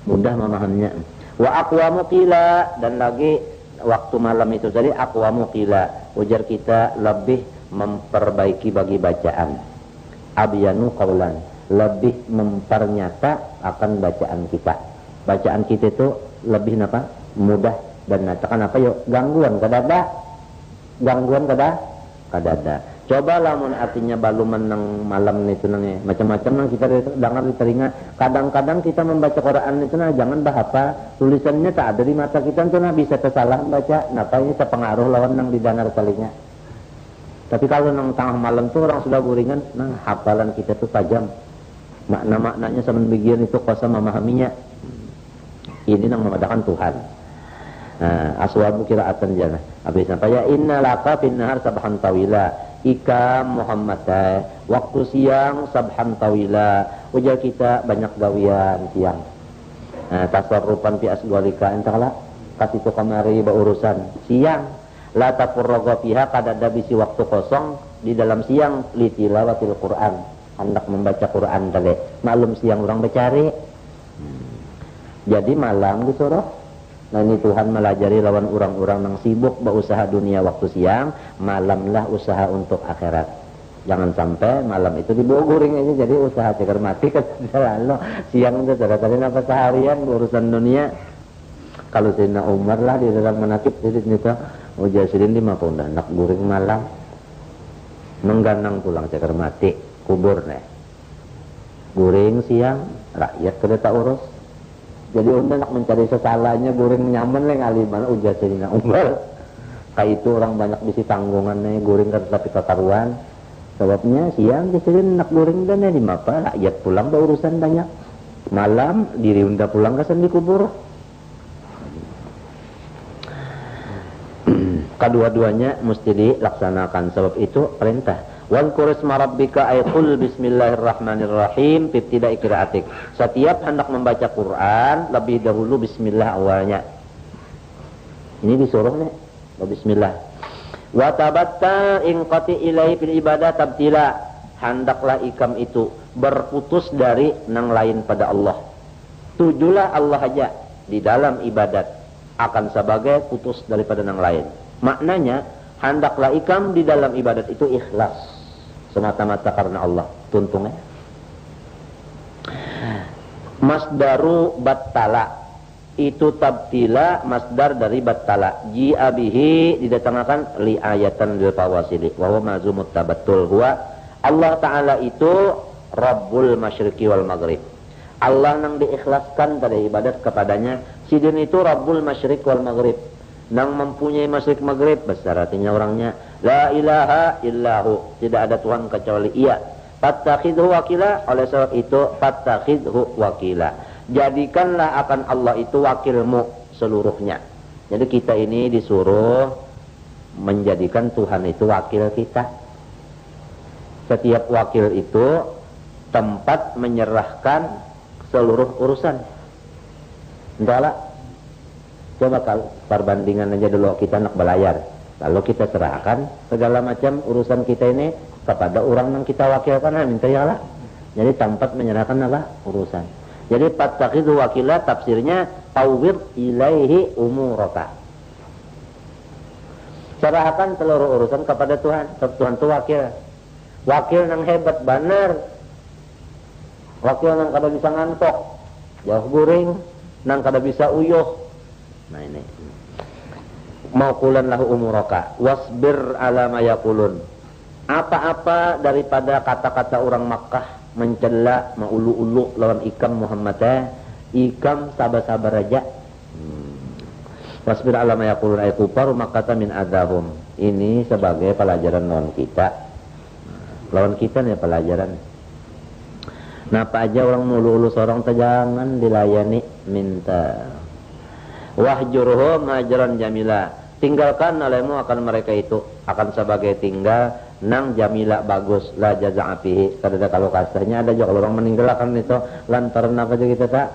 mudah memahaminya. Wa aqwamu qila, dan lagi waktu malam itu tadi aqwamu qila, ujar kita lebih memperbaiki bagi bacaan. Abyanu qaulan, lebih mempernyata akan bacaan kita. Bacaan kita itu lebih apa? Mudah dan nyatakan apa yuk? Gangguan kada ada. Coba lamun artinya baluman nang malam itu nang macam-macam nang kita dengar di telinga. Kadang-kadang kita membaca Quran itu nah jangan bahapa tulisannya tak ada di mata kita itu nah bisa tersalah baca. Napa ini terpengaruh lawan nang didengar telinga. Tapi kalau nang tengah malam tuh orang sudah guringan, nah hafalan kita tuh tajam. Makna-maknanya sama bagian itu kuasa memahaminya. Ini nang memadakan Tuhan. Aswabu qiraatan jannah. Habis apa ya inna laka fin nahar sabhan tawila. Ika Muhammad waktu siang sabhan tawila. Ujar kita banyak gawian siang. Tasarrufan fi asghalika entahlah kasih tu kamari berurusan siang. La tafurraga fiha kadada bisi waktu kosong di dalam siang li tilawatil Quran. Hendak membaca Quran tadi. Maklum siang orang bercari. Jadi malam disuruh. Nah ini Tuhan melajari lawan orang-orang yang sibuk berusaha dunia waktu siang, malamlah usaha untuk akhirat. Jangan sampai malam itu dibawa guring aja jadi usaha ceker mati kan selalu siang itu tadi apa seharian urusan dunia. Kalau Sayyidina Umar lah di dalam menakib jadi kita ujar sidin 50 anak guring malam mengganang pulang ceker mati kubur nih. Guring siang rakyat kada tak urus. Jadi unda nak mencari sesalahnya guring nyaman leng aliman ujar Sayyidina Umar. Kayak itu orang banyak bisi tanggungannya guring kan tapi kekaruan. Sebabnya siang disini nak guring dan di mapa rakyat pulang berurusan banyak. Malam diri unda pulang kesan di kubur. Kedua-duanya mesti dilaksanakan sebab itu perintah. Wadhkur isma rabbika ay qul bismillahirrahmanirrahim fi ibtida'i qiraatik. Setiap hendak membaca Quran lebih dahulu bismillah awalnya. Ini disuruh nih, bismillah. Wa tabatta in qati ilaihi fil ibadah tabtila. Hendaklah ikam itu berputus dari nang lain pada Allah. Tujulah Allah aja di dalam ibadat akan sebagai putus daripada nang lain. Maknanya hendaklah ikam di dalam ibadat itu ikhlas semata-mata karena Allah. Tuntungnya masdaru battala itu tabtila, masdar dari battala. Ji'a bihi didatangkan li ayatan lil fawasili wa huwa mazumut tabattul. Huwa Allah Ta'ala itu Rabbul Masyriqi wal Maghrib. Allah nang diikhlaskan dari ibadat kepadanya. Sidin itu Rabbul Masyriq wal Maghrib, nang mempunyai masyriq maghrib. Besar artinya orangnya la ilaha illahu, tidak ada Tuhan kecuali ia. Fattakhidhu wakila, oleh sebab itu fattakhidhu wakila, jadikanlah akan Allah itu wakilmu seluruhnya. Jadi kita ini disuruh menjadikan Tuhan itu wakil kita. Setiap wakil itu tempat menyerahkan seluruh urusan. Entahlah, coba kalau perbandingan aja dulu, kita nak belayar, lalu kita serahkan segala macam urusan kita ini kepada orang yang kita wakilkan, minta ya lah. Jadi tempat menyerahkan apa? Urusan. Jadi fattakhidhu wakila tafsirnya tawwid ilaihi umuraka. Serahkan seluruh urusan kepada Tuhan. Tuhan itu wakil. Wakil yang hebat benar. Wakil yang kada bisa ngantok, jauh guring, nang kada bisa uyuh. Nah ini. Mauqulan lahu umuraka wasbir ala ma yaqulun. Apa-apa daripada kata-kata orang Makkah mencela, maulu-ulu lawan ikam Muhammad, ikam sabar-sabar aja. Wasbir ala ma yaqulun ay kufaru Makkah min adahum. Ini sebagai pelajaran lawan kita. Lawan kita nih pelajaran. Napa aja orang mulu-ulu seorang jangan dilayani, minta. Wahjurhum hajran jamila. Tinggalkan olehmu akan mereka itu akan sebagai tinggal nang jamila bagus, la jaza'a fihi. Kada kalau kasarnya ada juga kalau orang meninggalkan itu lantaran apa aja kita tak?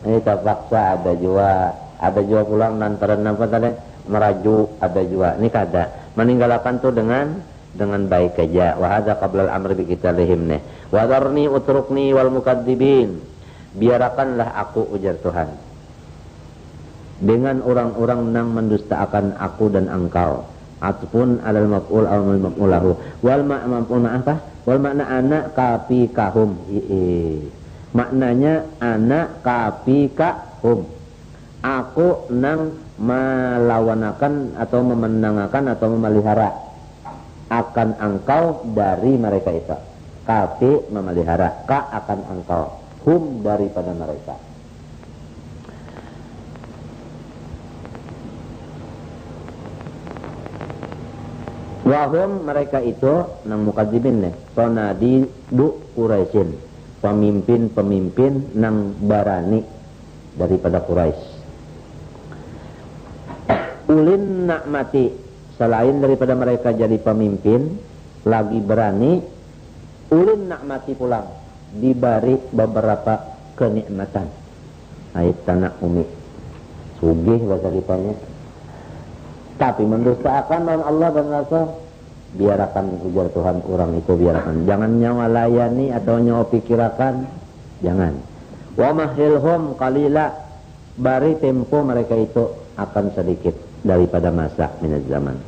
Ini terpaksa ada juga pulang lantaran apa tadi? Meraju ada juga. Ini kada. Meninggalkan tuh dengan baik aja. Wa hadza qabla al-amri bi qitalihim nih. Wa dharni utrukni wal mukadzibin. Biarkanlah aku, ujar Tuhan, dengan orang-orang yang mendustakan aku dan engkau. Ataupun alal maf'ul aw maf'ul lahu. Wal maf'ul apa? Wal makna ana kafi kahum. Maknanya ana kafi kahum. Aku nang melawanakan atau memenangakan atau memelihara akan engkau dari mereka itu. Kafi memelihara, ka akan engkau, hum daripada mereka. Wahum mereka itu nang mukadzibin nih, sonadi du Quraisyin, pemimpin-pemimpin nang barani daripada Quraisy. Ulin nakmati, selain daripada mereka jadi pemimpin lagi berani, ulin nakmati pulang diberi beberapa kenikmatan. Ayat tanah umi sugih bahasa kitanya. Tapi mendustakan lawan Allah dan Rasul, biarkan, ujar Tuhan orang itu biarkan. Jangan nyawa layani atau nyawa pikirakan, jangan. Wa mahilhum qalila, bari tempo mereka itu akan sedikit daripada masa minaz zaman.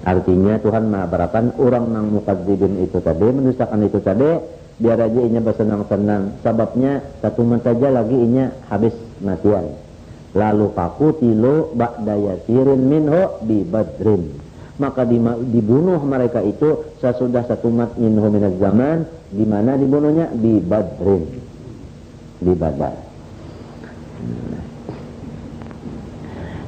Artinya Tuhan mengabarakan orang yang mukadzibin itu tadi, mendustakan itu tadi, biar aja inya bersenang-senang. Sebabnya satu menit saja lagi inya habis matian. Lalu fakutilu ba'da yasirin minhu bi badrin. Maka dibunuh mereka itu sesudah satu mat minhu minaz zaman. Di mana dibunuhnya? Di badrin, di Badar.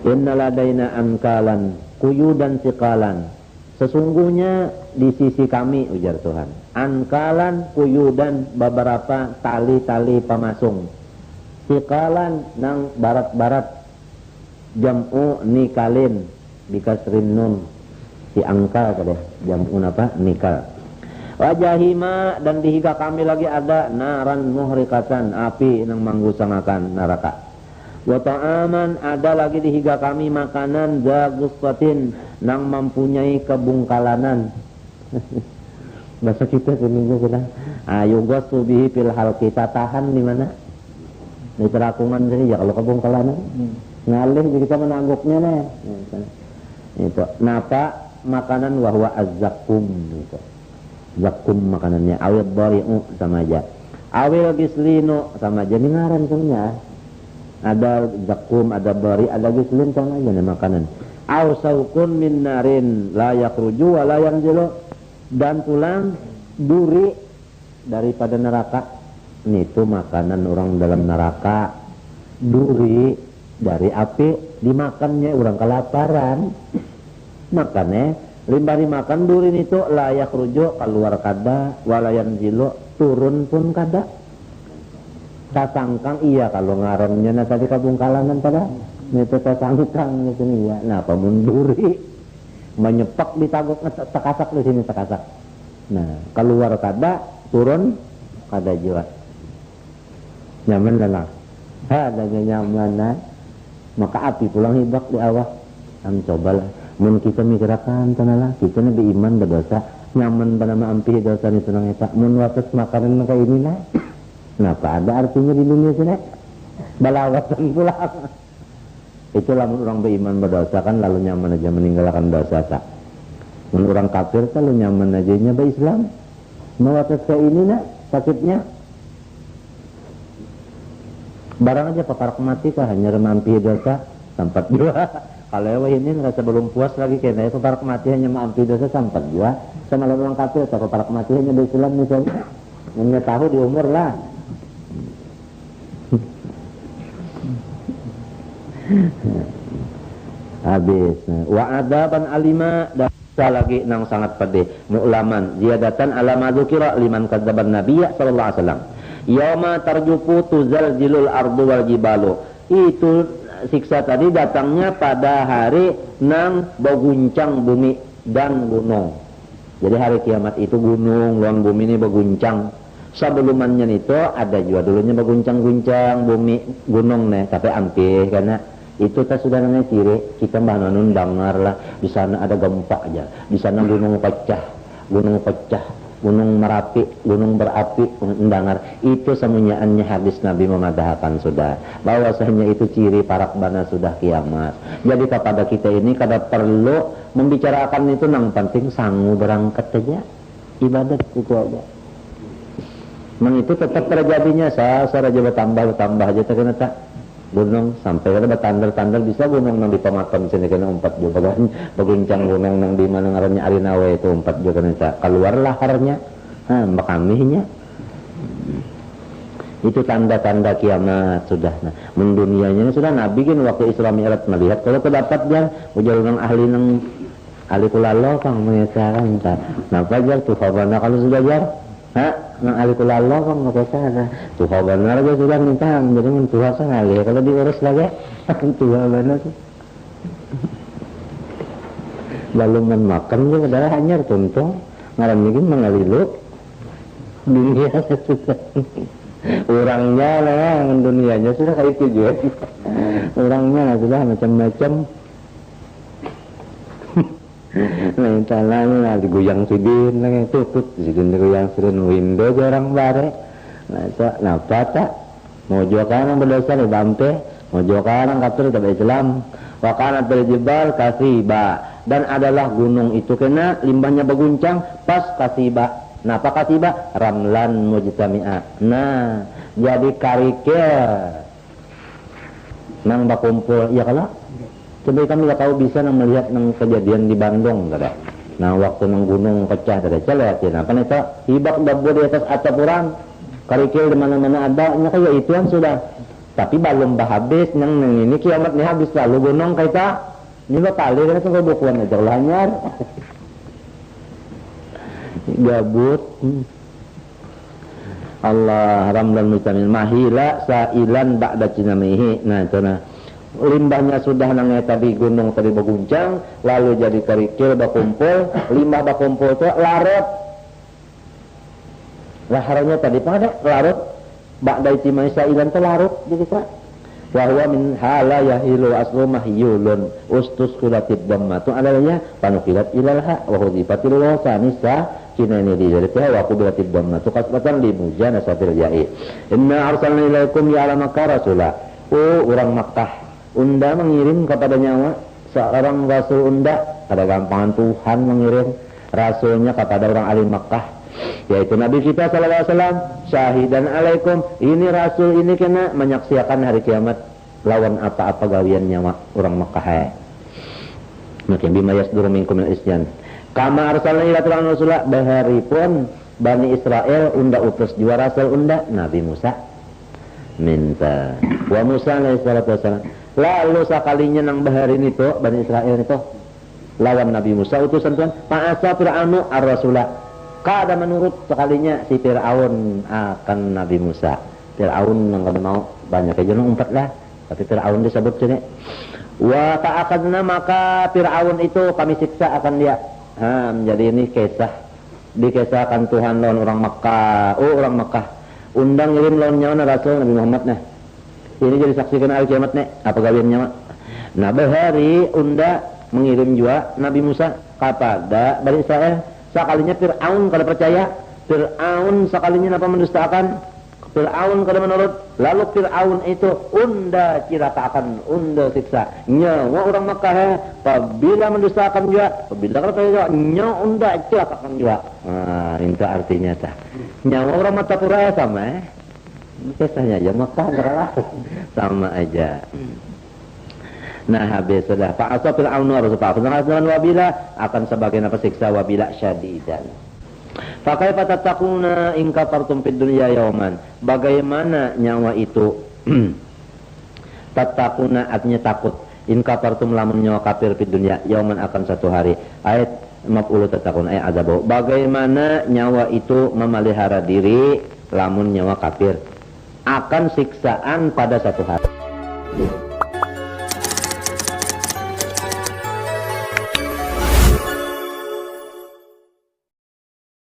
Inna ladaina ankalan quyudan siqalan. Sesungguhnya di sisi kami, ujar Tuhan, ankalan quyudan, beberapa tali-tali pemasung. Siqalan nang barat-barat, jam'u nikalin bikasrin nun. si angkal tadi jamun apa nikal. Wajahima dan di higa kami lagi ada naran muhrikatan api yang manggusangakan neraka. Wa ta'aman ada lagi di higa kami makanan zagustatin nang mempunyai kebungkalanan. Bahasa kita seminggu bilang ayo gosu bihi fil hal kita tahan di mana? Di terakungan sini ya kalau kebungkalanan. Ngalih kita menangguknya nih. Itu napa makanan wahwa azzakum itu. Zakum makanannya awil bari'u sama aja. Awil gislino sama aja ini ngaran sebenarnya. Ada zakum, ada bari, ada gislin sama aja nih makanan. Aw saukun min narin la yakhruju wa la yanzilu dan tulang duri daripada neraka. Ini itu makanan orang dalam neraka. Duri dari api dimakannya orang kelaparan. Makannya limbah dimakan durin itu layak rujuk keluar kada walayan jilo turun pun kada. Tasangkang iya kalau ngarannya na tadi kabungkalangan pada itu tasangkang gitu nih ya. Nah pemunduri menyepak ditagok tekasak di sini tekasak. Nah keluar kada turun kada juga. Nyaman lah. Adanya nyaman nah. Maka api pulang hibak di awal. Cobalah. Mun kita mikirakan tanalah kita nabi iman berdosa nyaman pada maampi dosa ni tunang eta mun wates makanan kayak ini lah kenapa ada artinya di dunia sini balawasan pula itulah orang beriman berdosa kan lalu nyaman aja meninggalkan dosa tak mun orang kafir lalu nyaman aja nya Islam mau wates kayak ini nak sakitnya barang aja pakar mati kah hanya maampi dosa sampai dua. Kalau ini rasa belum puas lagi kena para kematiannya maampi dosa sampai juga sama orang kafir atau para kematiannya di Islam misalnya punya tahu di umur lah. Habis. Wa adaban alima dan lagi nang sangat pedih mu'laman ziyadatan ala ma dzukira liman kadzaban nabiyya sallallahu alaihi wasallam. Yauma tarjufu tuzalzilul ardu wal jibalu. Itu siksa tadi datangnya pada hari nang berguncang bumi dan gunung. Jadi hari kiamat itu gunung, luang bumi ini berguncang. Sebelumnya itu ada juga dulunya berguncang-guncang bumi gunung nih, tapi ampih karena itu tak sudah namanya ciri kita bahanun dengar lah di sana ada gempa aja, di sana gunung pecah, gunung Merapi, gunung berapi, mendengar itu semuanya hadis Nabi memadahkan sudah bahwasanya itu ciri parak bana sudah kiamat. Jadi kepada kita ini kada perlu membicarakan itu nang penting sangu berangkat saja ibadat itu aja. itu tetap terjadinya saraja bertambah aja terkena tak gunung sampai kada bertandar bisa gunung nang di pemakam sini kena 4 juga kan berguncang gunung nang di mana ngarannya Arinawe itu 4 juga kena tak keluar laharnya makamihnya itu tanda-tanda kiamat sudah. Nah mendunianya sudah Nabi kan waktu Isra Mi'raj melihat kalau terdapat dia ujar nang ahli kulalo kang menyesaran tak napa jar tuh khabana kalau sudah jar nang ahli kulalo kang menyesaran tuh khabana aja sudah minta jadi mentua sekali kalau diurus lagi tua benar lalu makan juga darah hanyar tuntung ngaran mungkin mengalilu dunia sudah orangnya lah dunianya sudah kayak itu juga orangnya sudah macam-macam nah intalah digoyang sidin lah tutut sidin digoyang sidin window jarang bare nah itu napa tak mau jokan berdosa di bampe mau jokan kafir tidak Islam wakana berjibal kasiba dan adalah gunung itu kena limbahnya berguncang pas kasiba. Napa kasiba ramlan mujtami'a. Nah, jadi karikil nang bakumpul ya kalau coba kami enggak tahu bisa nang melihat nang kejadian di Bandung kada. Nah, waktu nang gunung pecah kada celek ya. Apa itu? Hibak dabur di atas atap orang. Karikil di mana-mana ada, nya kayak itu yang sudah. Tapi belum habis nang ini kiamat ni habis lalu gunung kaita. Ini kali kada tunggu bukuan aja lahnyar. Gabut Allah ramlan mutamin mahila sailan ba'da cinamihi nah itu nah limbahnya sudah nang tadi gunung tadi berguncang, lalu jadi kerikil bakumpul, limbah bakumpul itu larut. Laharnya tadi pada larut, ba'da itimai sa'ilan itu larut jadi Pak. Wa huwa min hala yahilu aslu mahyulun ustus kulatid dhammatu adalahnya panukilat ilalha wa hudifatil wasanisa kina ini dijaritiha wa kubilatid dhammatu kasbatan li mujanasatil ja'i. Inna arsalna ilaikum ya ala Makkah rasula. Orang Makkah unda mengirim kepada nyawa seorang rasul unda, pada gampangan Tuhan mengirim rasulnya kepada orang ahli Makkah, yaitu Nabi kita sallallahu alaihi wasallam. Syahidan alaikum, ini rasul ini kena menyaksikan hari kiamat lawan apa-apa gawian nyawa orang Makkah. Mungkin bima yasduru minkum min isyan. Kama arsalna ila rasulah, bahari pun Bani Israel unda utus jua rasul unda Nabi Musa minta wa Musa alaihi salatu wasallam. Lalu sekalinya nang bahari itu Bani Israel itu lawan Nabi Musa utusan Tuhan, fa'asa fir'aunu ar-rasulah, kada menurut sekalinya si Fir'aun akan Nabi Musa. Fir'aun yang kada mau banyak aja umpat lah, tapi Fir'aun disebut sini. Wa ta'akadna, maka Fir'aun itu kami siksa akan dia. Jadi ini kisah dikisahkan Tuhan lawan orang Makkah. Orang Makkah undang ngirim lawan nyawa Rasul Nabi Muhammad nah. Ini jadi saksikan hari kiamat nih apa gawian nyawa. Nah bahari unda mengirim juga Nabi Musa kepada Bani Israel. Sekalinya Fir'aun kada percaya, Fir'aun sekalinya apa mendustakan, Fir'aun kada menurut, lalu Fir'aun itu unda ciratakan, unda siksa nyawa orang Makkah apabila mendustakan juga, apabila kada percaya nyawa unda ciratakan juga. Nah itu artinya tah nyawa orang mata pura sama kisahnya aja Makkah berlah sama aja. Nah habis sudah fa'asa Fir'aun wa rasul wabila akan sebagai apa siksa wabila syadidan. Fa kaifa tattaquna in kafartum fid dunya yawman, bagaimana nyawa itu tattaquna artinya takut, in kafartum lamun nyawa kafir fid dunya yawman akan satu hari. Ayat maf'ul tattaquna ayat azab, bagaimana nyawa itu memelihara diri lamun nyawa kafir akan siksaan pada satu hari.